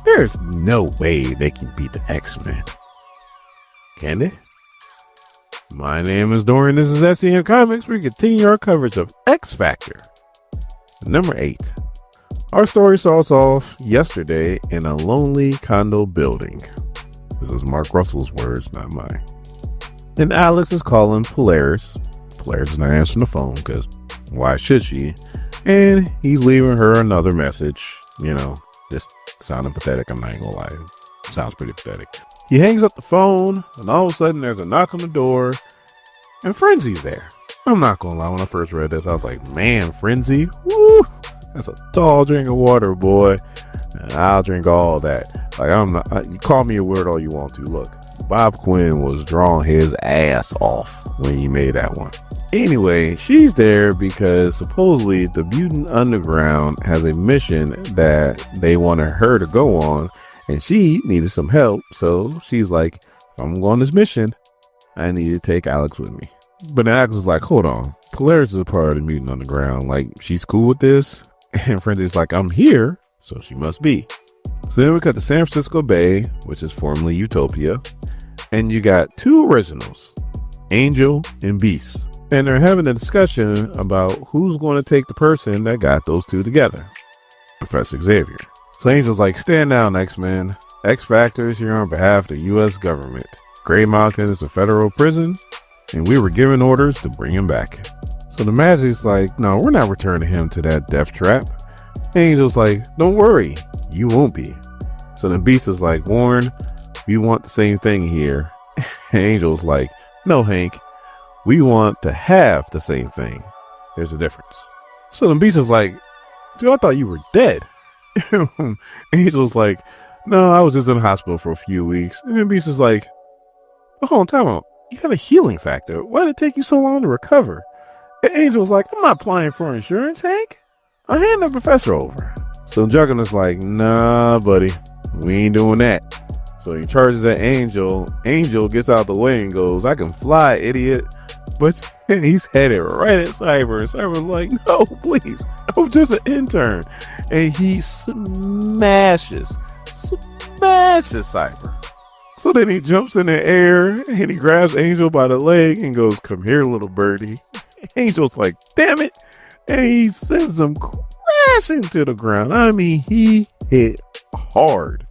there's no way they can beat the X-Men. Can they? My name is Dorian. This is SCM Comics. We continue our coverage of X Factor. Number 8. Our story starts off yesterday in a lonely condo building. This is Mark Russell's words, not mine. And Alex is calling Polaris. Polaris is not answering the phone because why should she? And he's leaving her another message. You know, just sounding pathetic. I'm not even gonna lie. It sounds pretty pathetic. He hangs up the phone, and all of a sudden there's a knock on the door, and Frenzy's there. I'm not gonna lie, when I first read this, I was like, man, Frenzy, woo, that's a tall drink of water, boy. And I'll drink all that. Like, I'm not, you call me a weird all you want to. Look, Bob Quinn was drawing his ass off when he made that one. Anyway, she's there because supposedly the Mutant Underground has a mission that they wanted her to go on, and she needed some help. So she's like, if I'm going on this mission, I need to take Alex with me. But Alex is like, hold on, Polaris is a part of the Mutant Underground. Like, she's cool with this? And Frenzy's like, I'm here, so she must be. So then we cut to San Francisco Bay, which is formerly Utopia. And you got two originals, Angel and Beast. And they're having a discussion about who's going to take the person that got those two together. Professor Xavier. So Angel's like, stand down, X-Men. X Factor is here on behalf of the U.S. government. Greymalkin is a federal prison, and we were given orders to bring him back. So the Magic's like, no, we're not returning him to that death trap. Angel's like, don't worry, you won't be. So the Beast is like, Warren, we want the same thing here. Angel's like, no, Hank, we want to have the same thing. There's a difference. So the Beast is like, dude, I thought you were dead. Angel's like, no, I was just in the hospital for a few weeks. And then Beast is like, hold on, time out. You have a healing factor. Why did it take you so long to recover? And Angel's like, I'm not applying for insurance, Hank. I hand the professor over. So Juggernaut's like, nah, buddy, we ain't doing that. So he charges at Angel. Angel gets out the way and goes, I can fly, idiot. But he's headed right at Cyber. And Cyber's like, no, please. I'm just an intern. And he smashes Cyber. So then he jumps in the air and he grabs Angel by the leg and goes, come here, little birdie. Angel's like, damn it. And he sends him crashing to the ground. I mean, he hit hard.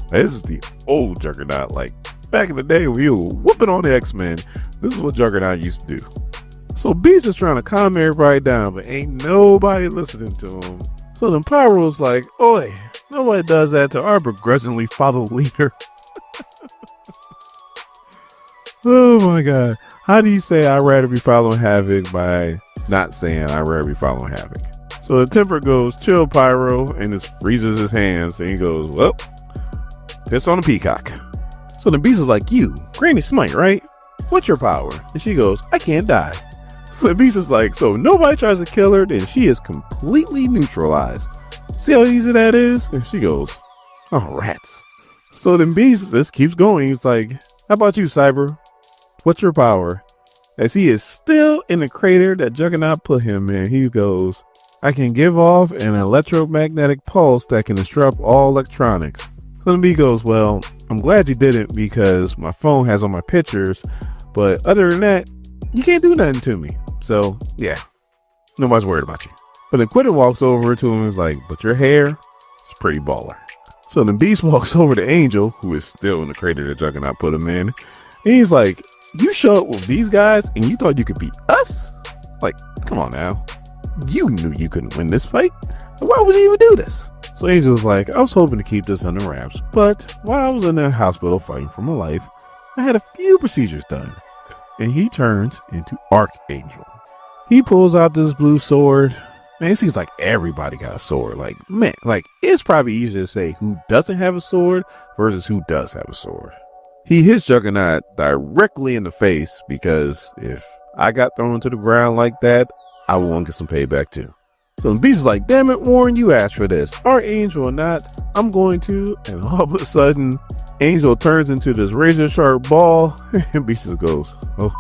This is the old Juggernaut. Like, back in the day when you were whooping on the X-Men, this is what Juggernaut used to do. So Beast is trying to calm everybody down, but ain't nobody listening to him. So then Pyro's like, oi, nobody does that to our begrudgingly follow leader. Oh my god. How do you say I'd rather be following Havoc by not saying I'd rather be following Havoc? So the Temper goes, chill, Pyro, and just freezes his hands, and he goes, well, piss on a peacock. So the Beast is like, you, Granny Smite, right? What's your power? And she goes, I can't die. The Beast is like, so if nobody tries to kill her, then she is completely neutralized. See how easy that is? And she goes, oh, rats. So then Beast just keeps going. He's like, how about you, Cyber? What's your power? As he is still in the crater that Juggernaut put him in, he goes, I can give off an electromagnetic pulse that can disrupt all electronics. So then B goes, well, I'm glad you didn't because my phone has all my pictures, but other than that, you can't do nothing to me. So yeah, nobody's worried about you. But then Quitter walks over to him and is like, but your hair is pretty baller. So then Beast walks over to Angel, who is still in the crater that Juggernaut put him in. And he's like, you show up with these guys and you thought you could beat us? Like, come on now. You knew you couldn't win this fight. Why would you even do this? So Angel's like, I was hoping to keep this under wraps, but while I was in the hospital fighting for my life, I had a few procedures done. And he turns into Archangel. He pulls out this blue sword. Man, it seems like everybody got a sword. Like, man, like it's probably easier to say who doesn't have a sword versus who does have a sword. He hits Juggernaut directly in the face because if I got thrown to the ground like that, I will want to get some payback too. So the Beast is like, damn it, Warren, you asked for this. Archangel or not, I'm going to. And all of a sudden, Angel turns into this razor sharp ball and Beast just goes, oh,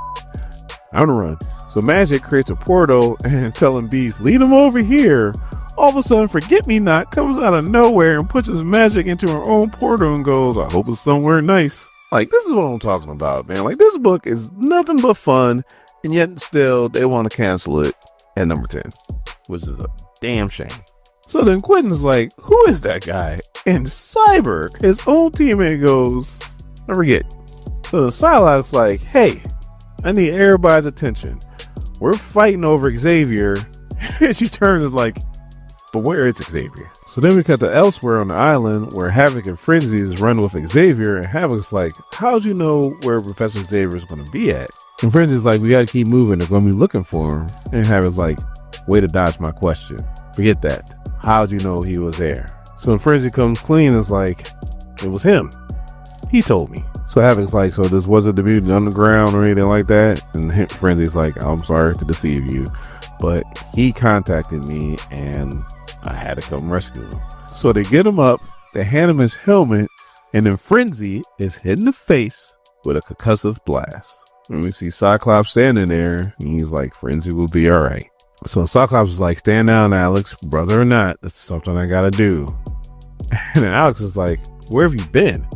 I'm gonna run. So Magic creates a portal and telling Beast, lead him over here. All of a sudden, Forget-Me-Not comes out of nowhere and puts his magic into her own portal and goes, I hope it's somewhere nice. Like, this is what I'm talking about, man. Like, this book is nothing but fun, and yet still they want to cancel it at number 10, which is a damn shame. So then Quentin's like, who is that guy? And Cyber, his own teammate, goes, I forget. So the Psylocke's like, hey, I need everybody's attention. We're fighting over Xavier. And she turns and is like, but where is Xavier? So then we cut to elsewhere on the island where Havoc and Frenzy is running with Xavier, and Havoc's like, how'd you know where Professor Xavier is going to be at? And Frenzy's like, we got to keep moving. They're going to be looking for him. And Havoc's like, way to dodge my question. Forget that. How'd you know he was there? So when Frenzy comes clean, it's like, it was him. He told me. So Havoc's like, so this wasn't the mutant underground or anything like that? And Frenzy's like, I'm sorry to deceive you, but he contacted me and I had to come rescue him. So they get him up, they hand him his helmet, and then Frenzy is hit in the face with a concussive blast. And we see Cyclops standing there, and he's like, Frenzy will be all right. So Cyclops is like, stand down, Alex, brother or not, that's something I gotta do. And then Alex is like, where have you been?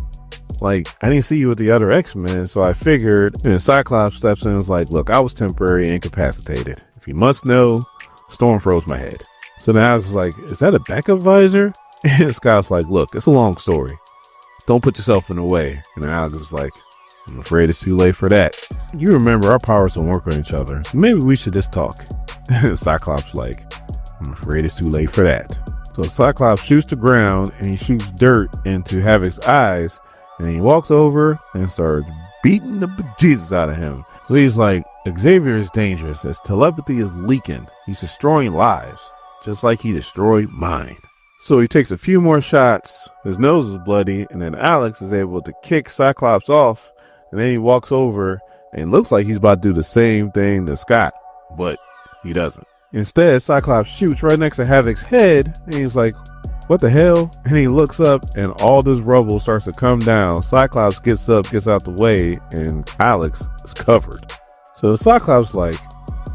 Like, I didn't see you with the other X-Men, so I figured. And Cyclops steps in and is like, look, I was temporarily incapacitated. If you must know, Storm froze my head. So then Alex is like, is that a backup visor? And Scott's like, look, it's a long story. Don't put yourself in the way. And then Alex is like, I'm afraid it's too late for that. You remember our powers don't work on each other, so maybe we should just talk. And Cyclops like, I'm afraid it's too late for that. So Cyclops shoots the ground and he shoots dirt into Havoc's eyes, and he walks over and starts beating the bejesus out of him. So he's like, Xavier is dangerous as telepathy is leaking. He's destroying lives, just like he destroyed mine. So he takes a few more shots, his nose is bloody, and then Alex is able to kick Cyclops off, and then he walks over and looks like he's about to do the same thing to Scott, but he doesn't. Instead, Cyclops shoots right next to Havoc's head, and he's like, what the hell? And he looks up and all this rubble starts to come down. Cyclops gets up, gets out the way, and Alex is covered. So Cyclops like,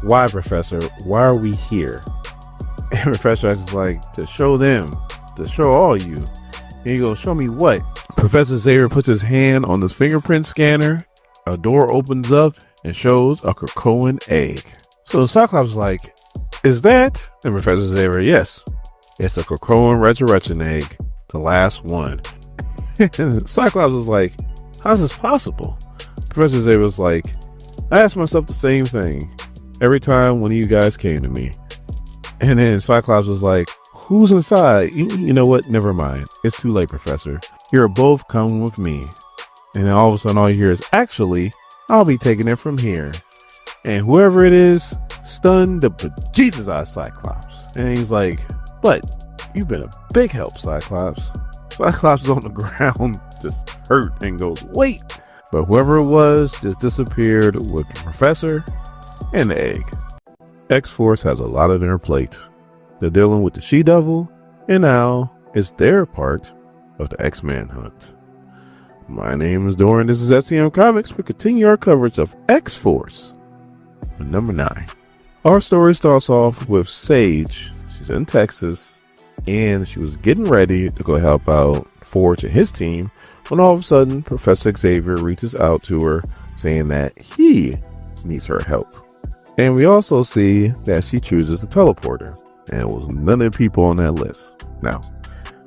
why, Professor? Why are we here? And Professor X is like, to show them, to show all you. And he goes, show me what? Professor Xavier puts his hand on this fingerprint scanner. A door opens up and shows a Krakoan egg. So Cyclops is like, is that? And Professor Xavier, yes. It's a Krakoan resurrection egg, the last one. And Cyclops was like, how's this possible? Professor Xavier was like, I asked myself the same thing every time one of you guys came to me. And then Cyclops was like, who's inside? You know what? Never mind. It's too late, Professor. You're both coming with me. And then all of a sudden all you hear is, actually, I'll be taking it from here. And whoever it is, stunned the bejesus out of Cyclops. And he's like, but you've been a big help, Cyclops. Cyclops is on the ground, just hurt, and goes, wait. But whoever it was just disappeared with the Professor and the egg. X-Force has a lot on their plate. They're dealing with the She-Devil, and now it's their part of the X-MANHUNT. My name is Doran. This is SCM Comics. We continue our coverage of X-Force. Number 9. Our story starts off with Sage. She's in Texas, and she was getting ready to go help out Forge and his team when all of a sudden Professor Xavier reaches out to her saying that he needs her help. And we also see that she chooses a teleporter, and it was none of the people on that list. Now,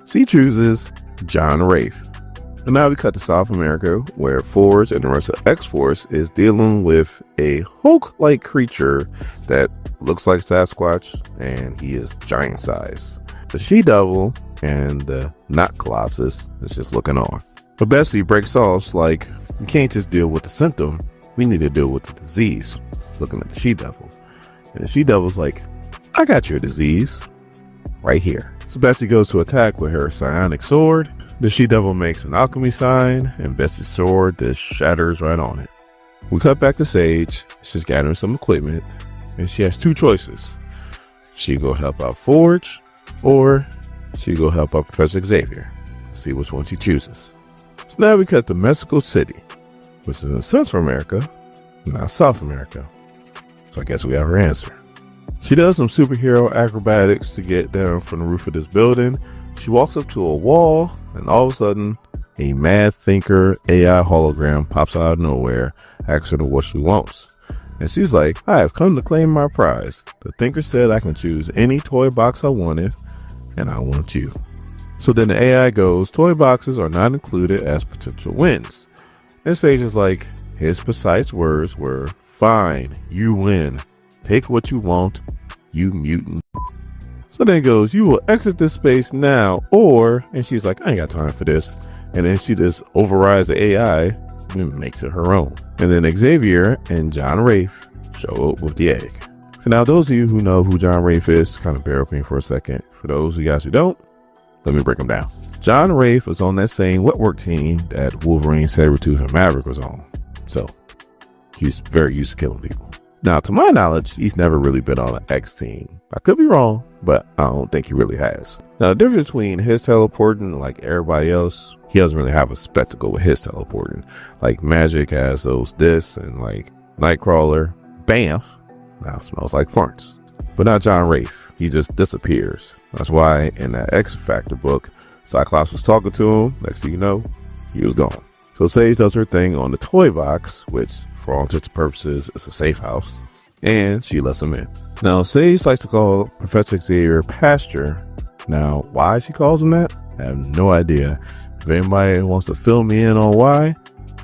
She chooses John Rafe. And now we cut to South America, where Forge and the rest of X-Force is dealing with a Hulk-like creature that looks like Sasquatch, and he is giant size. The She-Devil and the not Colossus is just looking on. But Bessie breaks off like, we can't just deal with the symptom, we need to deal with the disease. Looking at the She-Devil. And the She-Devil's like, I got your disease right here. So Bessie goes to attack with her psionic sword. The She-Devil makes an alchemy sign, and Bessie's sword just shatters right on it. We cut back to Sage. She's gathering some equipment, and she has two choices. She go help out Forge, or she go help out Professor Xavier. See which one she chooses. So now we cut to Mexico City, which is in Central America, not South America. So I guess we have her answer. She does some superhero acrobatics to get down from the roof of this building. She walks up to a wall, and all of a sudden, a mad thinker AI hologram pops out of nowhere, asking her what she wants. And she's like, I have come to claim my prize. The thinker said I can choose any toy box I wanted, and I want you. So then the AI goes, toy boxes are not included as potential wins. And Sage is like, his precise words were, fine, you win. Take what you want, you mutant. So then it goes, you will exit this space now, or, and she's like, I ain't got time for this. And then she just overrides the AI and makes it her own. And then Xavier and John Rafe show up with the egg. So now those of you who know who John Rafe is, kind of bear with me for a second. For those of you guys who don't, let me break them down. John Rafe was on that same wetwork team that Wolverine, Sabretooth, and Maverick was on. So he's very used to killing people. Now, to my knowledge, he's never really been on an X team. I could be wrong, but I don't think he really has. Now, the difference between his teleporting, like everybody else, he doesn't really have a spectacle with his teleporting. Like Magic has those discs, and like Nightcrawler, bam, now smells like farts. But not John Rafe. He just disappears. That's why in that X Factor book, Cyclops was talking to him. Next thing you know, he was gone. So Sage does her thing on the toy box, which for all intents and purposes is a safe house, and she lets him in. Now Sage likes to call Professor Xavier Pasture. Now why she calls him that, I have no idea. If anybody wants to fill me in on why,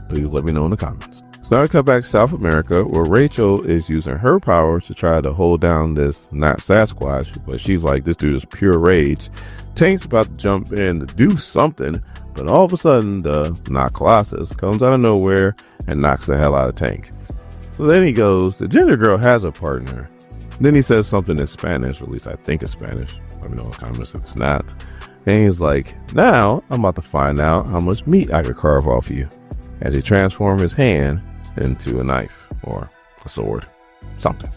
please let me know in the comments. So now we cut back to South America, where Rachel is using her powers to try to hold down this not Sasquatch, but she's like, this dude is pure rage. Tank's about to jump in to do something, but all of a sudden the not Colossus comes out of nowhere and knocks the hell out of Tank. So then he goes, the gender girl has a partner. Then he says something in Spanish, or at least I think it's Spanish. Let me know in the comments if it's not. And he's like, now I'm about to find out how much meat I could carve off you, as he transforms his hand into a knife or a sword, something.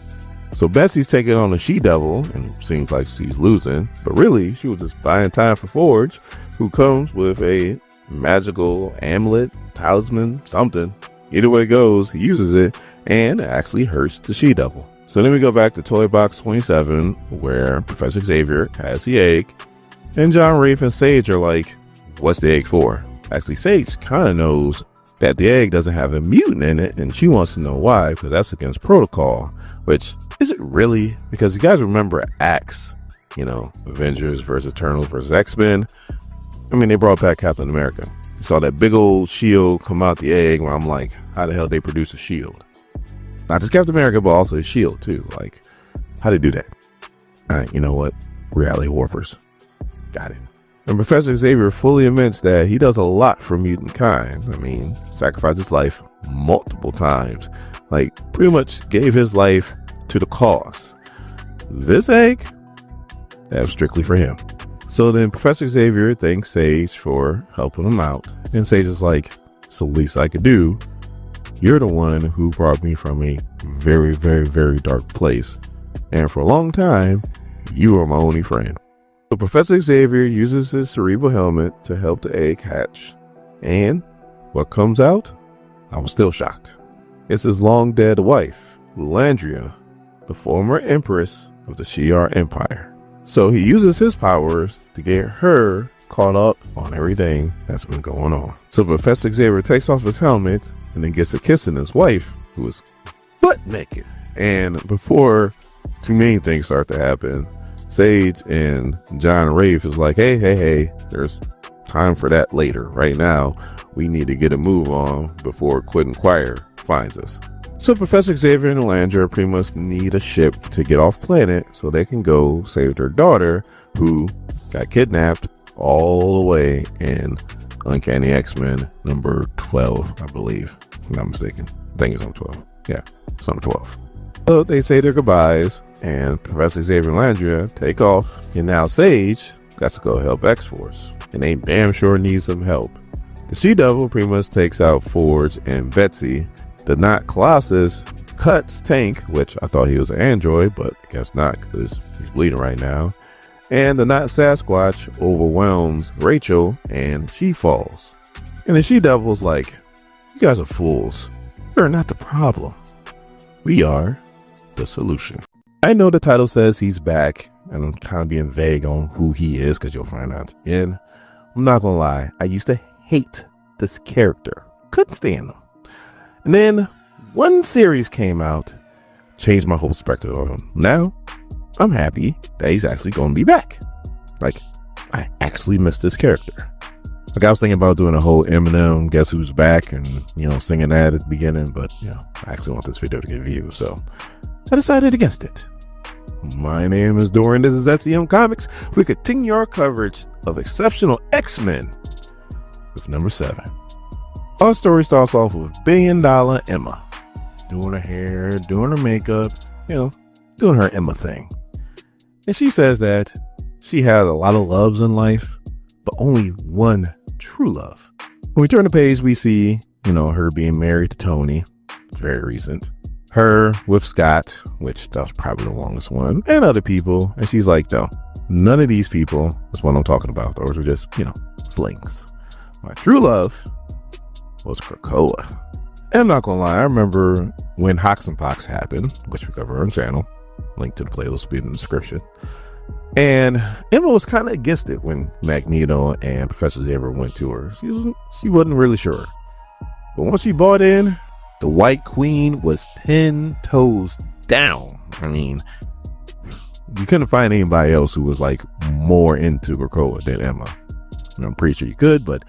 So Bessie's taking on the She-Devil, and seems like she's losing, but really she was just buying time for Forge, who comes with a magical amulet, talisman, something. Either way it goes, he uses it, and it actually hurts the She-Devil. So then we go back to Toy Box 27, where Professor Xavier has the egg, and John Rafe and Sage are like, what's the egg for? Actually, Sage kind of knows that the egg doesn't have a mutant in it, and she wants to know why, because that's against protocol. Which, is it really? Because you guys remember Axe, Avengers versus Eternals versus X-Men. I mean, they brought back Captain America. You saw that big old shield come out the egg, where I'm like, how the hell did they produce a shield? Not just Captain America, but also a shield too. Like, how did they do that? All right, you know what? Reality warpers. Got it. And Professor Xavier fully admits that he does a lot for mutant kind. I mean, sacrificed his life multiple times. Like, pretty much gave his life to the cause. This egg, that was strictly for him. So then Professor Xavier thanks Sage for helping him out. And Sage is like, it's the least I could do. You're the one who brought me from a very, very, very dark place. And for a long time, you are my only friend. So Professor Xavier uses his cerebral helmet to help the egg hatch. And what comes out? I was still shocked. It's his long dead wife, Landria, the former empress of the Shi'ar Empire. So he uses his powers to get her caught up on everything that's been going on. So Professor Xavier takes off his helmet and then gets a kiss in his wife, who is butt naked. And before too many things start to happen, Sage and John Rafe is like, hey, there's time for that later. Right now, we need to get a move on before Quentin Quire finds us. So Professor Xavier and Landra pretty much need a ship to get off planet so they can go save their daughter, who got kidnapped all the way in Uncanny X-Men number 12, I believe. If I'm not mistaken. I think it's number 12. Yeah, it's number 12. So they say their goodbyes, and Professor Xavier and Landra take off, and now Sage got to go help X-Force, and they damn sure need some help. The She-Devil pretty much takes out Forge and Betsy. The Knot Colossus cuts Tank, which I thought he was an android, but I guess not because he's bleeding right now. And the Knot Sasquatch overwhelms Rachel, and she falls. And the She-Devil's like, you guys are fools. You're not the problem. We are the solution. I know the title says he's back, and I'm kind of being vague on who he is because you'll find out. And I'm not gonna lie, I used to hate this character. Couldn't stand him. And then one series came out, changed my whole perspective on him. Now, I'm happy that he's actually going to be back. Like, I actually missed this character. Like, I was thinking about doing a whole Eminem Guess Who's Back and, singing that at the beginning, but, I actually want this video to get views, so I decided against it. My name is Dorian, this is SEM Comics. We continue our coverage of Exceptional X-Men with number 7. Our story starts off with $1 Billion Emma doing her hair, doing her makeup, doing her Emma thing. And she says that she had a lot of loves in life, but only one true love. When we turn the page, we see, her being married to Tony, very recent. Her with Scott, which that was probably the longest one, and other people. And she's like, no, none of these people is what I'm talking about. Those were just, flings. My true love was Krakoa. And I'm not gonna lie, I remember when Hox and Pox happened, which we cover on channel. Link to the playlist will be in the description. And Emma was kind of against it when Magneto and Professor Xavier went to her. She wasn't really sure. But once she bought in, the White Queen was 10 toes down. I mean, you couldn't find anybody else who was like more into Krakoa than Emma. I'm pretty sure you could, but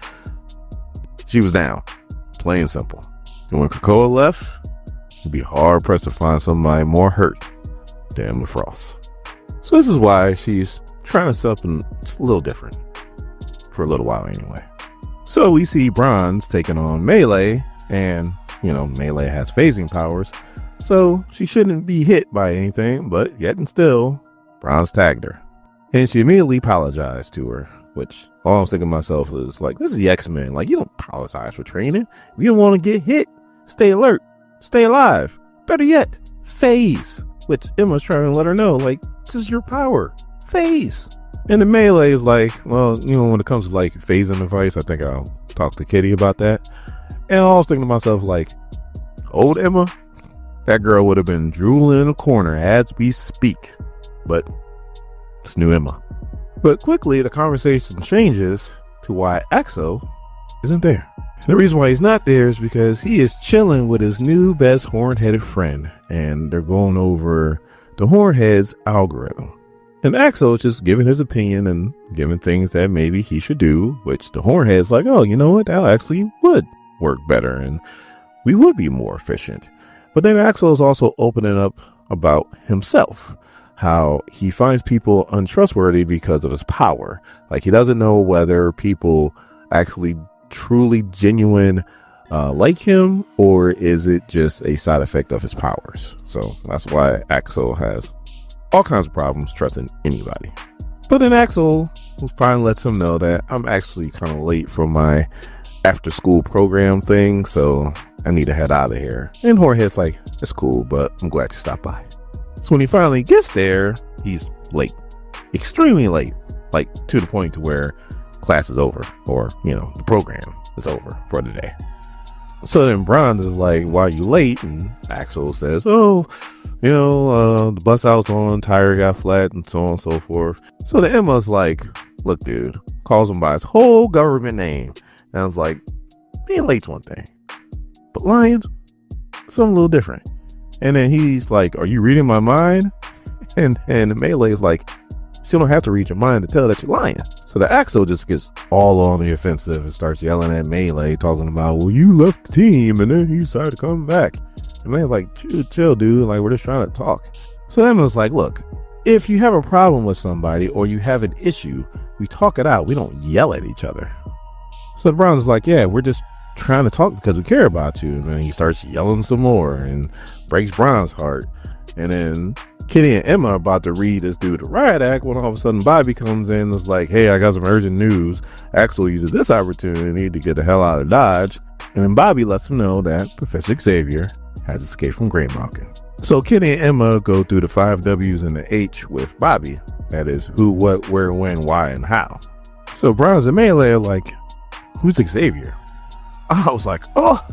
she was down. Plain and simple. And when Krakoa left, it'd be hard pressed to find somebody more hurt than Emma Frost. So this is why she's trying to set up a little different. For a little while anyway. So we see Bronze taking on Melee, and Melee has phasing powers, so she shouldn't be hit by anything, but yet and still, Bronze tagged her. And she immediately apologized to her, which all I was thinking to myself is like, this is the X-Men. Like, you don't apologize for training. If you don't want to get hit, stay alert, stay alive. Better yet, phase, which Emma's trying to let her know, like, this is your power. Phase. And the Melee is like, well, when it comes to like phasing advice, I think I'll talk to Kitty about that. And I was thinking to myself, like, old Emma, that girl would have been drooling in a corner as we speak. But it's new Emma. But quickly, the conversation changes to why Axo isn't there. The reason why he's not there is because he is chilling with his new best horn-headed friend, and they're going over the Hornhead's algorithm. And Axo is just giving his opinion and giving things that maybe he should do, which the Hornhead's like, oh, you know what? That actually would work better and we would be more efficient. But then Axo is also opening up about himself, how he finds people untrustworthy because of his power. Like, he doesn't know whether people actually truly genuine like him, or is it just a side effect of his powers? So that's why Axel has all kinds of problems trusting anybody. But then Axel finally lets him know that I'm actually kind of late for my after school program thing, so I need to head out of here. And Hornhead's like, it's cool, but I'm glad you stopped by. So when he finally gets there, he's late, extremely late, like to the point to where class is over, or the program is over for the day. So then Bronze is like, why are you late? And Axel says, the bus I was on, tire got flat, and so on and so forth. So the Emma's like, look, dude, calls him by his whole government name. And I was like, being late's one thing, but lying, something a little different. And then he's like, are you reading my mind? And Melee is like, So you don't have to read your mind to tell that you're lying. So the Axo just gets all on the offensive and starts yelling at Melee, talking about, well, you left the team and then you decided to come back. And Melee's like, chill, dude. Like, we're just trying to talk. So Emma's like, look, if you have a problem with somebody or you have an issue, we talk it out. We don't yell at each other. So the Brown's like, yeah, we're just trying to talk because we care about you. And then he starts yelling some more and breaks Brown's heart. And then Kitty and Emma are about to read this dude a riot act when all of a sudden Bobby comes in and is like, hey, I got some urgent news. Axel uses this opportunity to get the hell out of Dodge. And then Bobby lets him know that Professor Xavier has escaped from Grey Malkin. So Kitty and Emma go through the 5 W's and the H with Bobby. That is who, what, where, when, why, and how. So Browns and Melee are like, who's Xavier? I was like, all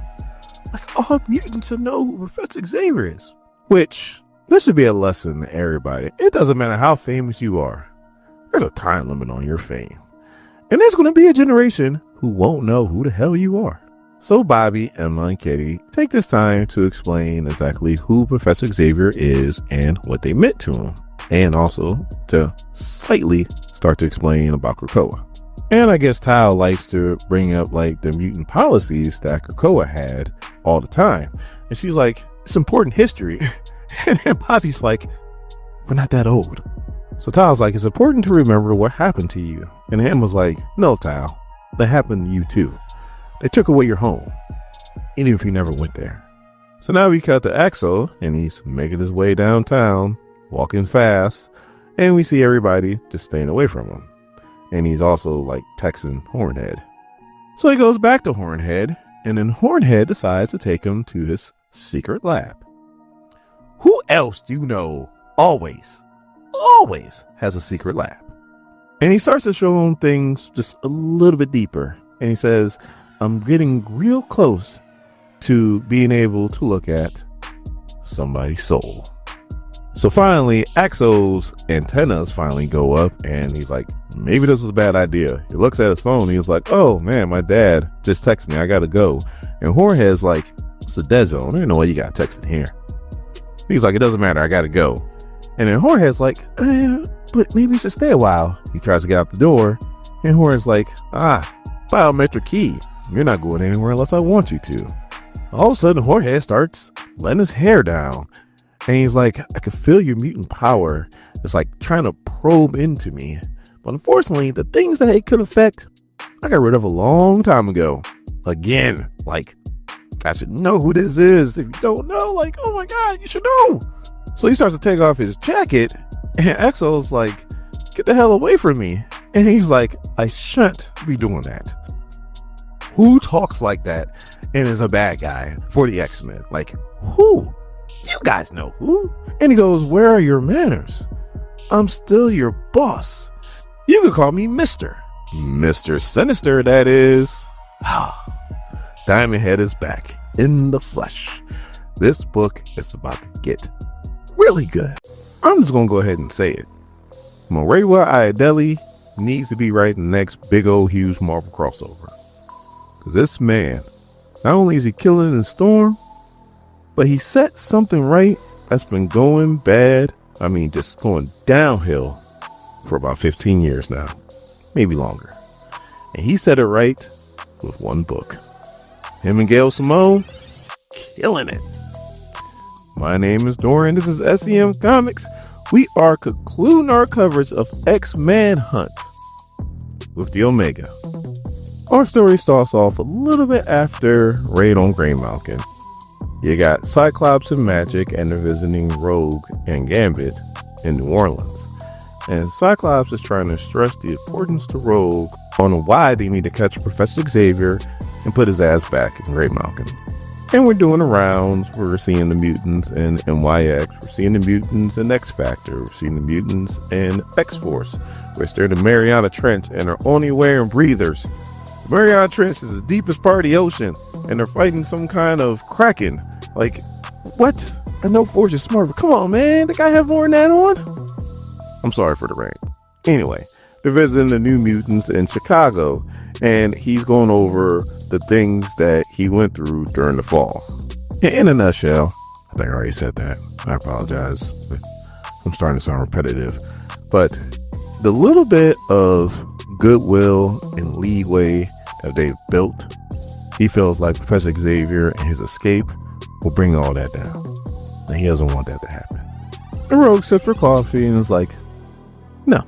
mutants should know who Professor Xavier is. Which, this should be a lesson to everybody. It doesn't matter how famous you are. There's a time limit on your fame. And there's going to be a generation who won't know who the hell you are. So Bobby, Emma, and Kitty take this time to explain exactly who Professor Xavier is and what they meant to him. And also to slightly start to explain about Krakoa. And I guess Tao likes to bring up like the mutant policies that Krakoa had all the time. And she's like, it's important history. And then Bobby's like, we're not that old. So Tao's like, it's important to remember what happened to you. And Emma's like, no, Tao, that happened to you too. They took away your home, even if you never went there. So now we cut to Axel, and he's making his way downtown, walking fast, and we see everybody just staying away from him. And he's also like texting Hornhead. So he goes back to Hornhead, and then Hornhead decides to take him to his secret lab. Who else do you know always has a secret lab? And he starts to show him things just a little bit deeper. And he says, I'm getting real close to being able to look at somebody's soul. So finally, Axel's antennas finally go up, and he's like, maybe this is a bad idea. He looks at his phone, he's like, oh man, my dad just texted me, I gotta go. And Hornhead's like, it's a dead zone, there ain't no way you got texting here. He's like, it doesn't matter, I gotta go. And then Hornhead's like, but maybe you should stay a while. He tries to get out the door, and Hornhead's like, biometric key. You're not going anywhere unless I want you to. All of a sudden, Hornhead starts letting his hair down. And he's like, I can feel your mutant power. It's like trying to probe into me. But unfortunately, the things that it could affect, I got rid of a long time ago. Again, like, I should know who this is. If you don't know, like, oh my God, you should know. So he starts to take off his jacket. And Axel's like, get the hell away from me. And he's like, I shouldn't be doing that. Who talks like that and is a bad guy for the X-Men? Like, who? You guys know who. And he goes, where are your manners? I'm still your boss. You could call me Mr. Sinister, that is. Diamond Head is back in the flesh. This book is about to get really good. I'm just going to go ahead and say it. Murewa Ayodele needs to be writing the next big old huge Marvel crossover. Because this man, not only is he killing in the storm, but he set something right that's been going bad. I mean, just going downhill for about 15 years now, maybe longer. And he set it right with one book. Him and Gail Simone, killing it. My name is Dorian. This is SEM Comics. We are concluding our coverage of X-MANHUNT with the Omega. Our story starts off a little bit after Raid on Grey Malkin. You got Cyclops and Magic, and they're visiting Rogue and Gambit in New Orleans. And Cyclops is trying to stress the importance to Rogue on why they need to catch Professor Xavier and put his ass back in Grey Malkin. And we're doing the rounds. We're seeing the mutants in NYX. We're seeing the mutants in X Factor. We're seeing the mutants in X-Force. We're staring at Mariana Trench, and they're only wearing breathers. Mariana Trench is the deepest part of the ocean, and they're fighting some kind of kraken. Like, what? I know Forge is smart, but come on, man. The guy have more than that on? I'm sorry for the rain. Anyway, they're visiting the New Mutants in Chicago, and he's going over the things that he went through during the fall. In a nutshell, I think I already said that. I apologize. I'm starting to sound repetitive. But the little bit of goodwill and leeway that they've built, he feels like Professor Xavier and his escape will bring all that down. And he doesn't want that to happen. And Rogue sips her coffee and is like, no.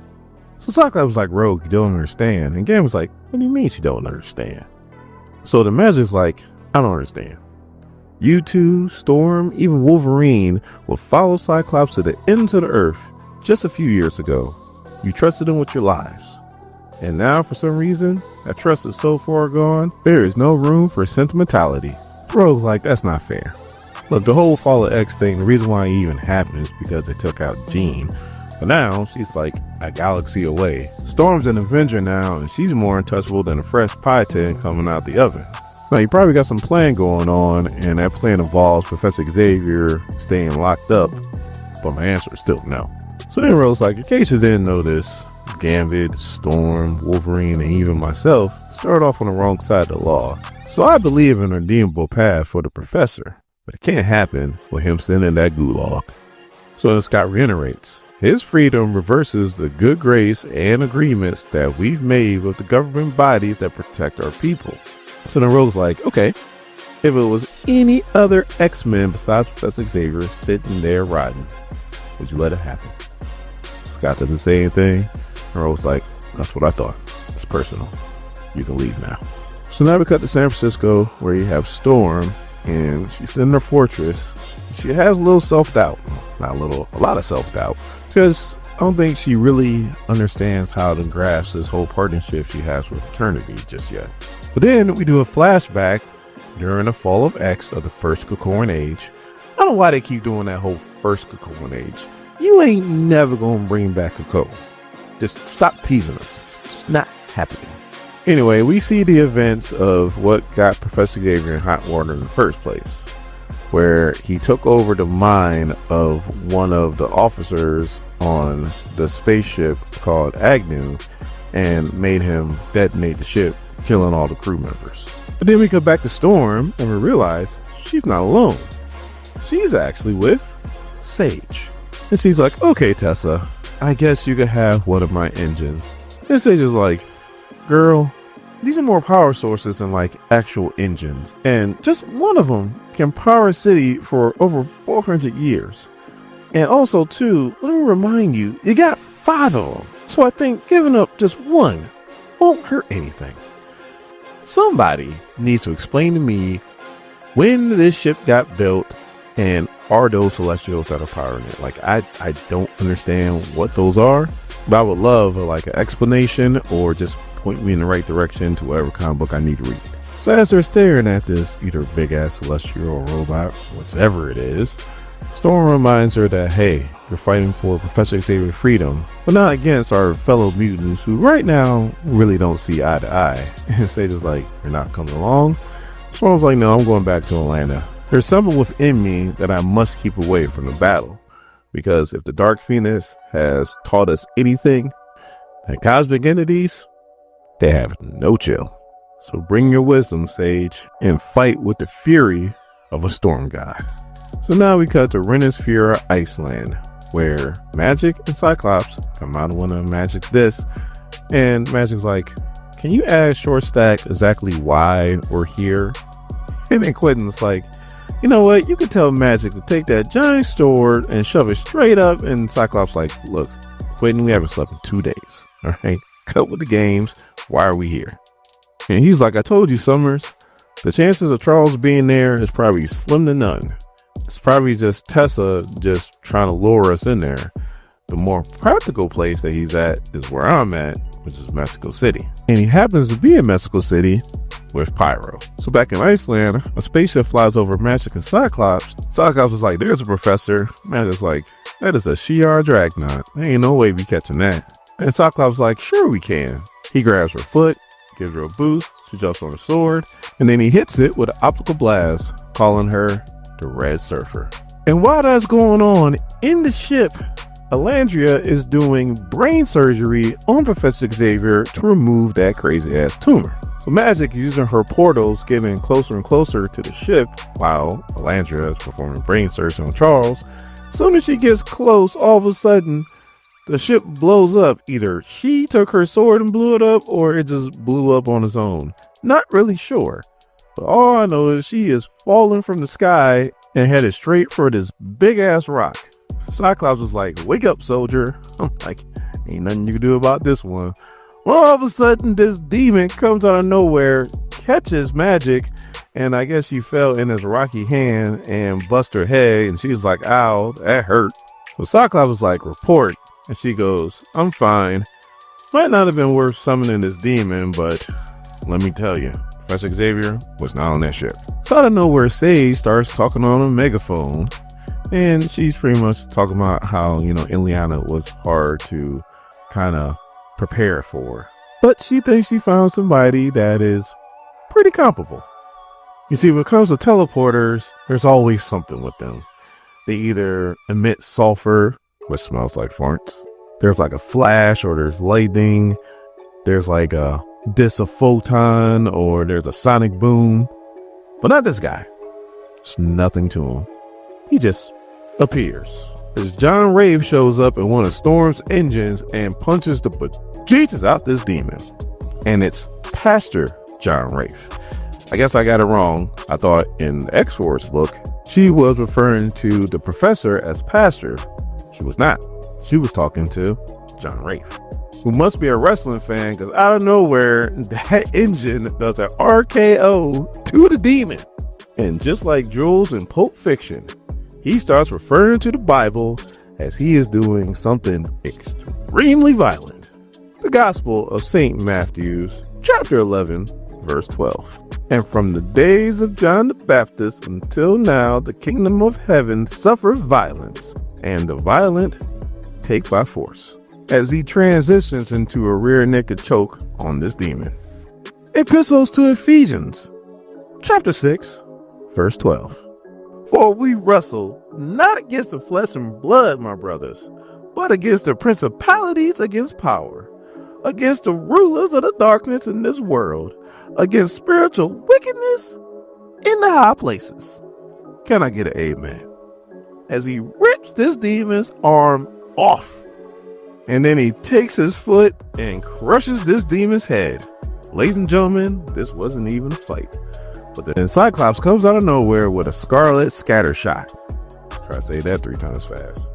So Cyclops was like, Rogue, you don't understand. And Gam was like, what do you mean she don't understand? So the Magic's like, I don't understand. You two, Storm, even Wolverine will follow Cyclops to the ends of the earth just a few years ago. You trusted him with your lives. And now, for some reason, that trust is so far gone, there is no room for sentimentality. Rogue's like, that's not fair. Look, the whole Fall of X thing, the reason why it even happened is because they took out Jean. But now, she's like a galaxy away. Storm's an Avenger now, and she's more untouchable than a fresh pie tin coming out the oven. Now, you probably got some plan going on, and that plan involves Professor Xavier staying locked up, but my answer is still no. So then Rogue's like, in case you didn't know this, Gambit, Storm, Wolverine, and even myself started off on the wrong side of the law. So I believe in a redeemable path for the Professor, but it can't happen with him sitting in that gulag. So then Scott reiterates, his freedom reverses the good grace and agreements that we've made with the government bodies that protect our people. So then Rogue's like, okay, if it was any other X-Men besides Professor Xavier sitting there riding, would you let it happen? Scott does the same thing. And Rogue's like, that's what I thought. It's personal. You can leave now. So now we cut to San Francisco, where you have Storm, and she's in her fortress. She has a little self-doubt. Not a little, a lot of self-doubt. Because I don't think she really understands how to grasp this whole partnership she has with Eternity just yet. But then we do a flashback during the fall of X of the first Krakoan age. I don't know why they keep doing that whole first Krakoan age. You ain't never gonna bring back Krakoa. Just stop teasing us. It's not happening. Anyway, we see the events of what got Professor Xavier in hot water in the first place, where he took over the mind of one of the officers on the spaceship called Agnew and made him detonate the ship, killing all the crew members. But then we come back to Storm and we realize she's not alone. She's actually with Sage. And she's like, okay, Tessa, I guess you could have one of my engines. And Sage is like, girl, these are more power sources than like actual engines. And just one of them can power a city for over 400 years. And also, too, let me remind you, you got 5 of them. So I think giving up just one won't hurt anything. Somebody needs to explain to me when this ship got built and are those Celestials that are powering it. Like, I don't understand what those are, but I would love like an explanation or just point me in the right direction to whatever comic book I need to read. So as they're staring at this either big ass Celestial or robot, whichever it is, Storm reminds her that, hey, you're fighting for Professor Xavier's freedom, but not against our fellow mutants who right now really don't see eye to eye. And Sage is like, you're not coming along? Storm's like, no, I'm going back to Atlanta. There's something within me that I must keep away from the battle, because if the Dark Phoenix has taught us anything, that cosmic entities, they have no chill. So bring your wisdom, Sage, and fight with the fury of a storm god. So now we cut to Renner's Fury, Iceland, where Magic and Cyclops come out of one of Magic's discs, and Magic's like, can you ask Short Stack exactly why we're here? And then Quentin's like, you know what, you could tell Magic to take that giant sword and shove it straight up, and Cyclops like, look, Quentin, we haven't slept in 2 days, all right? Cut with the games, why are we here? And he's like, I told you, Summers, the chances of Charles being there is probably slim to none. It's probably just Tessa just trying to lure us in there. The more practical place that he's at is where I'm at, which is Mexico City. And he happens to be in Mexico City with Pyro. So back in Iceland, a spaceship flies over Magic and Cyclops. Cyclops is like, there's a professor. Magic's like, that is a Shi'ar Dragnot. There ain't no way we catching that. And Cyclops is like, sure we can. He grabs her foot, gives her a boost, she jumps on her sword, and then he hits it with an optical blast, calling her the Red Surfer. And while that's going on, in the ship, Alandria is doing brain surgery on Professor Xavier to remove that crazy ass tumor. So Magic, using her portals, getting closer and closer to the ship while Alandria is performing brain surgery on Charles. As soon as she gets close, all of a sudden, the ship blows up. Either she took her sword and blew it up, or it just blew up on its own. Not really sure. But all I know is she is falling from the sky and headed straight for this big ass rock. Cyclops was like, "Wake up, soldier." I'm like, ain't nothing you can do about this one. Well, all of a sudden, this demon comes out of nowhere, catches Magic, and I guess she fell in his rocky hand and bust her head, and she's like, "Ow, that hurt." So Cyclops was like, "Report," and she goes, "I'm fine. Might not have been worth summoning this demon, but let me tell you, Professor Xavier was not on that ship." So out of nowhere, Sage starts talking on a megaphone, and she's pretty much talking about how, Ileana was hard to kind of prepare for. But she thinks she found somebody that is pretty comparable. You see, when it comes to teleporters, there's always something with them. They either emit sulfur, which smells like farts. There's like a flash, or there's lightning. There's like a diss of photon, or there's a sonic boom. But not this guy. There's nothing to him. He just appears. As John Rave shows up in one of Storm's engines and punches the bejesus out this demon. And it's Pastor John Rave. I guess I got it wrong. I thought in the X-Force book, she was referring to the professor as Pastor. She was not. She was talking to John Rave, who must be a wrestling fan, because out of nowhere, that engine does an RKO to the demon. And just like Jules in Pulp Fiction, he starts referring to the Bible as he is doing something extremely violent. The Gospel of St. Matthew, chapter 11, verse 12. "And from the days of John the Baptist until now, the kingdom of heaven suffers violence, and the violent take by force," as he transitions into a rear naked choke on this demon. Epistles to Ephesians, chapter 6, verse 12. "For we wrestle not against the flesh and blood, my brothers, but against the principalities, against power, against the rulers of the darkness in this world, against spiritual wickedness in the high places." Can I get an amen? As he rips this demon's arm off, and then he takes his foot and crushes this demon's head. Ladies and gentlemen, this wasn't even a fight. But then Cyclops comes out of nowhere with a scarlet scatter shot. Try to say that 3 times fast.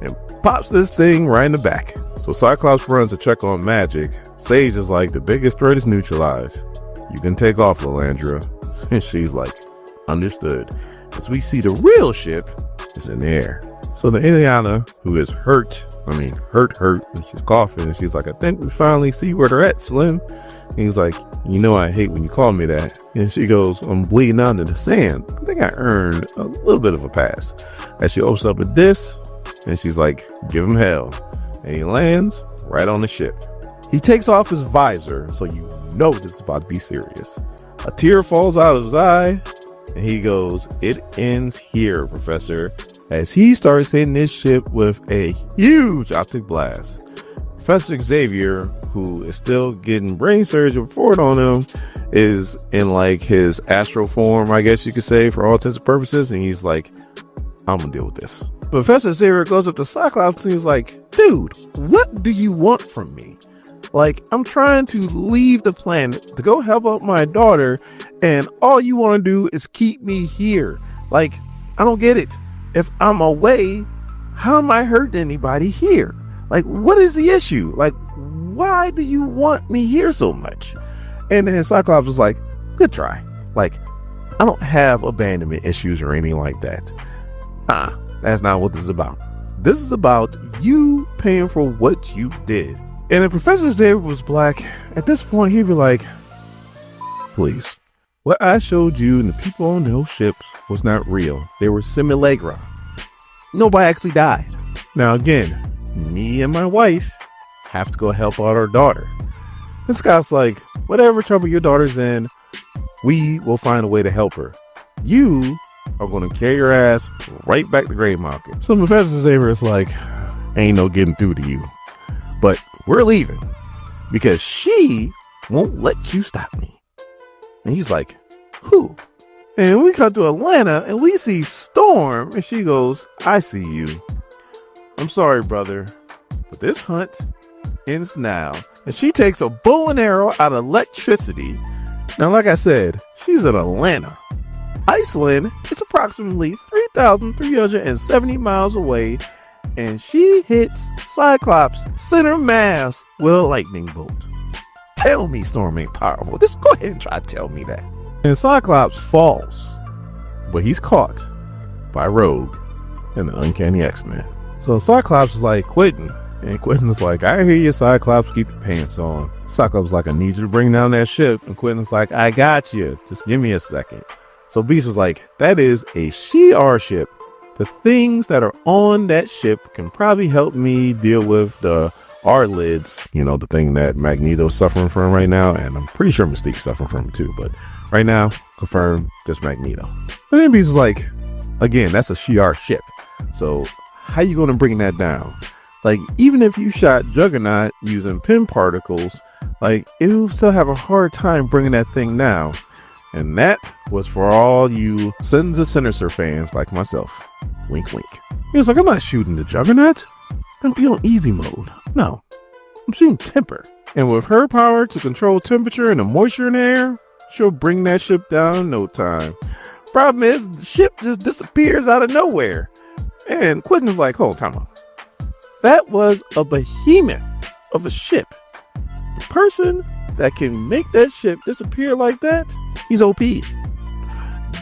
And pops this thing right in the back. So Cyclops runs to check on Magic. Sage is like, "The biggest threat is neutralized. You can take off, Lilandra." And she's like, "Understood." As we see the real ship is in the air. So the Ileana, who is hurt, and she's coughing, and she's like, "I think we finally see where they're at, Slim." And he's like, "I hate when you call me that." And she goes, "I'm bleeding out in the sand. I think I earned a little bit of a pass." As she opens up a disc, and she's like, "Give him hell." And he lands right on the ship. He takes off his visor, so you know this is about to be serious. A tear falls out of his eye, and he goes, "It ends here, Professor," as he starts hitting this ship with a huge optic blast. Professor Xavier, who is still getting brain surgery performed on him, is in like his astral form, I guess you could say, for all intents and purposes, and he's like, "I'm gonna deal with this." Professor Xavier goes up to Cyclops and he's like, "Dude, what do you want from me? Like, I'm trying to leave the planet to go help out my daughter, and all you want to do is keep me here. Like, I don't get it. If I'm away, how am I hurting anybody here? Like, what is the issue? Like, why do you want me here so much?" And then Cyclops was like, "Good try. Like, I don't have abandonment issues or anything like that. That's not what this is about. This is about you paying for what you did." And if Professor Xavier was black, at this point he'd be like, "Please, what I showed you and the people on those ships was not real. They were simulacra. Nobody actually died. Now again, me and my wife have to go help out our daughter." This guy's like, "Whatever trouble your daughter's in, we will find a way to help her. You are going to carry your ass right back to Grave Market." So Professor Xavier is like, "Ain't no getting through to you. But we're leaving because she won't let you stop me." And he's like, "Who?" And we come to Atlanta and we see Storm, and she goes, "I see you. I'm sorry, brother. But this hunt ends now, and she takes a bow and arrow out of electricity. Now, like I said, she's in Atlanta. Iceland is approximately 3,370 miles away, and she hits Cyclops center mass with a lightning bolt. Tell me Storm ain't powerful. Just go ahead and try to tell me that. And Cyclops falls, but he's caught by Rogue and the Uncanny X-Men. So Cyclops is like, Quentin. And Quentin's like, I hear you, Cyclops, keep your pants on. Cyclops is like, I need you to bring down that ship. And Quentin's like, I got you. Just give me a second. So Beast is like, that is a Shi'ar ship. The things that are on that ship can probably help me deal with the R-lids, you know, the thing that Magneto's suffering from right now. And I'm pretty sure Mystique's suffering from it too. But right now, confirmed, just Magneto. And then Beast is like, again, that's a Shi'ar ship. So how you going to bring that down? Like, even if you shot Juggernaut using pin particles, like, it will still have a hard time bringing that thing down. And that was for all you Sons of Sinister fans like myself. Wink, wink. He was like, I'm not shooting the Juggernaut. Don't be on easy mode. No, I'm shooting temper. And with her power to control temperature and the moisture in the air, she'll bring that ship down in no time. Problem is, the ship just disappears out of nowhere. And Quentin's like, hold on, time out. That was a behemoth of a ship. The person that can make that ship disappear like that, he's OP.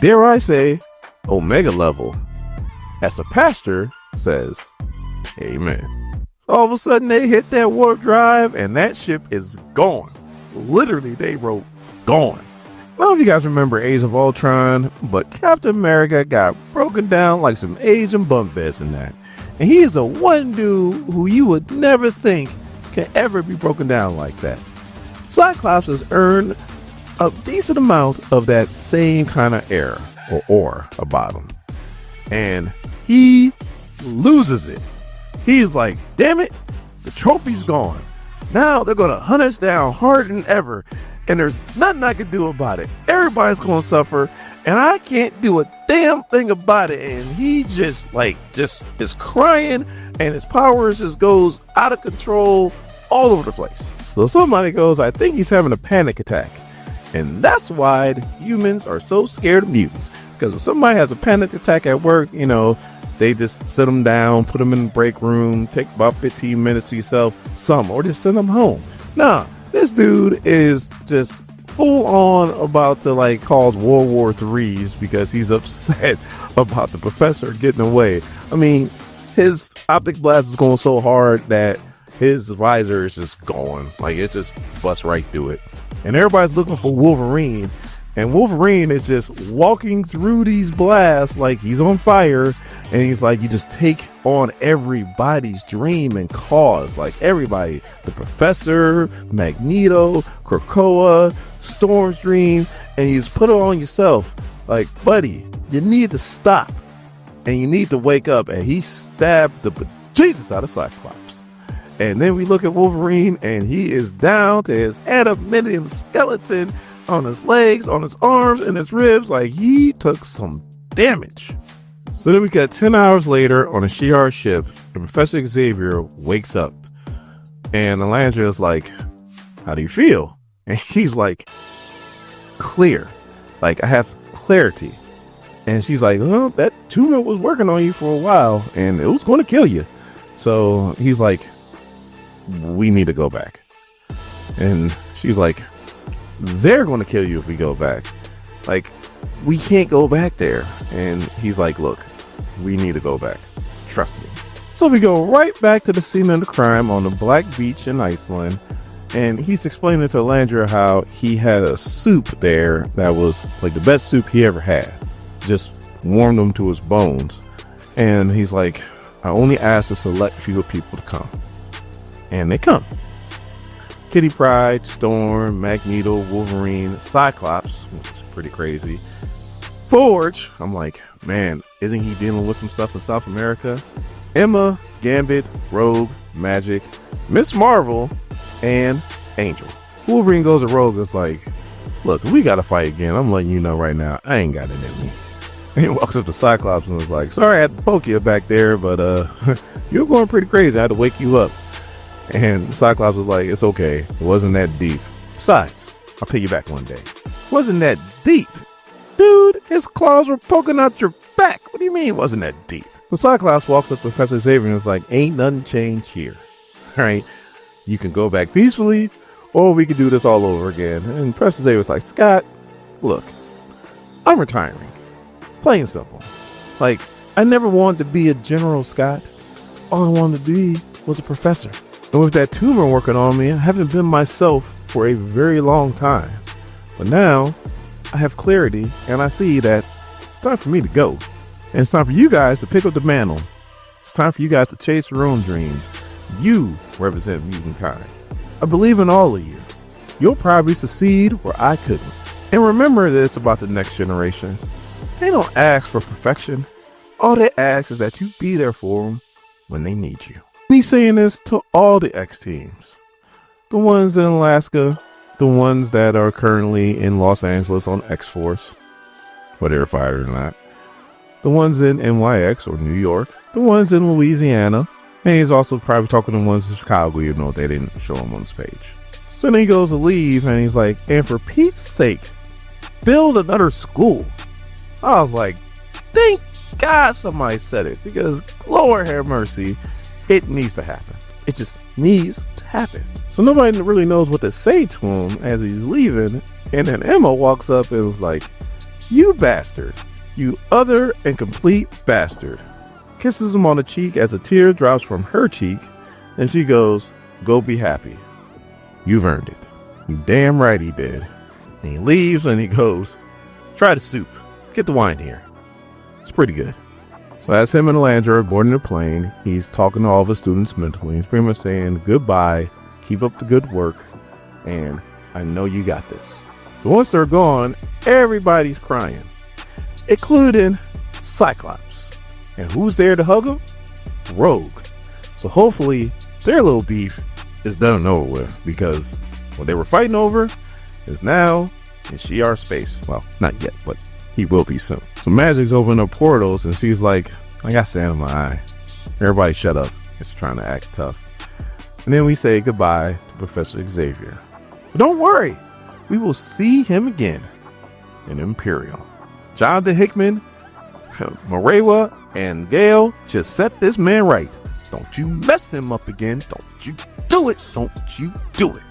Dare I say, Omega level. As the pastor says, amen. All of a sudden they hit that warp drive and that ship is gone. Literally, they wrote gone. I don't know if you guys remember Age of Ultron, but Captain America got broken down like some Asian bunk beds in that. And he is the one dude who you would never think can ever be broken down like that. Cyclops has earned a decent amount of that same kind of air or about him. And he loses it. He's like, damn it, the trophy's gone. Now they're going to hunt us down harder than ever. And there's nothing I can do about it. Everybody's going to suffer. And I can't do a damn thing about it. And he just is crying. And his powers just goes out of control all over the place. So somebody goes, I think he's having a panic attack. And that's why the humans are so scared of mutants. Because if somebody has a panic attack at work, you know, they just sit them down, put them in the break room, take about 15 minutes to yourself, or just send them home. Nah, this dude is just full on about to like cause World War III's because he's upset about the professor getting away. I mean, his optic blast is going so hard that his visor is just going. Like, it just busts right through it. And everybody's looking for Wolverine. And Wolverine is just walking through these blasts like he's on fire. And he's like, you just take on everybody's dream and cause. Like everybody. The Professor, Magneto, Krakoa, Storm's dream. And you just put it on yourself. Like, buddy, you need to stop. And you need to wake up. And he stabbed the bejesus out of Cyclops. And then we look at Wolverine. And he is down to his adamantium skeleton. On his legs, on his arms, and his ribs, like he took some damage. So then we got 10 hours later on a Shi'ar ship, and Professor Xavier wakes up. And Elandria is like, how do you feel? And he's like, clear. Like, I have clarity. And she's like, well, that tumor was working on you for a while, and it was going to kill you. So he's like, we need to go back. And she's like, they're going to kill you if we go back. Like, we can't go back there. And he's like, look, we need to go back. Trust me. So we go right back to the scene of the crime on the Black Beach in Iceland. And he's explaining to Elandria how he had a soup there that was like the best soup he ever had. Just warmed him to his bones. And he's like, I only asked a select few people to come. And they come. Kitty Pryde, Storm, Magneto, Wolverine, Cyclops, which is pretty crazy. Forge, I'm like, man, isn't he dealing with some stuff in South America? Emma, Gambit, Rogue, Magic, Miss Marvel, and Angel. Wolverine goes to Rogue, it's like, look, we gotta fight again. I'm letting you know right now, I ain't got it in me. And he walks up to Cyclops and was like, sorry I had to poke you back there, but you're going pretty crazy. I had to wake you up. And Cyclops was like, it's okay. It wasn't that deep. Besides, I'll pay you back one day. Wasn't that deep? Dude, his claws were poking out your back. What do you mean it wasn't that deep? So Cyclops walks up to Professor Xavier and is like, ain't nothing changed here. All right, you can go back peacefully, or we could do this all over again. And Professor Xavier was like, Scott, look, I'm retiring. Plain simple. Like, I never wanted to be a general, Scott. All I wanted to be was a professor. And with that tumor working on me, I haven't been myself for a very long time. But now, I have clarity, and I see that it's time for me to go. And it's time for you guys to pick up the mantle. It's time for you guys to chase your own dreams. You represent mutant kind. I believe in all of you. You'll probably succeed where I couldn't. And remember this about the next generation. They don't ask for perfection. All they ask is that you be there for them when they need you. And he's saying this to all the X teams. The ones in Alaska, the ones that are currently in Los Angeles on X-Force, whether they're fired or not. The ones in NYX or New York, the ones in Louisiana, and he's also probably talking to the ones in Chicago, even though they didn't show him on this page. So then he goes to leave, and he's like, and for Pete's sake, build another school. I was like, thank God somebody said it, because Lord have mercy, it needs to happen. It just needs to happen. So nobody really knows what to say to him as he's leaving, and then Emma walks up and was like, you bastard. You utter and complete bastard. Kisses him on the cheek as a tear drops from her cheek, and she goes, go be happy. You've earned it. You damn right he did. And he leaves and he goes, try the soup. Get the wine here. It's pretty good. So as him and Landra are boarding the plane, he's talking to all of his students mentally. He's pretty much saying goodbye, keep up the good work, and I know you got this. So once they're gone, everybody's crying, including Cyclops. And who's there to hug him? Rogue. So hopefully their little beef is done and over with, because what they were fighting over is now in Shi'ar space. Well, not yet, but he will be soon. So Magic's opening up portals, and she's like, I got sand in my eye. Everybody shut up. It's trying to act tough. And then we say goodbye to Professor Xavier. But don't worry, we will see him again in Imperial. Jonathan Hickman, Murewa, and Gail just set this man right. Don't you mess him up again. Don't you do it. Don't you do it.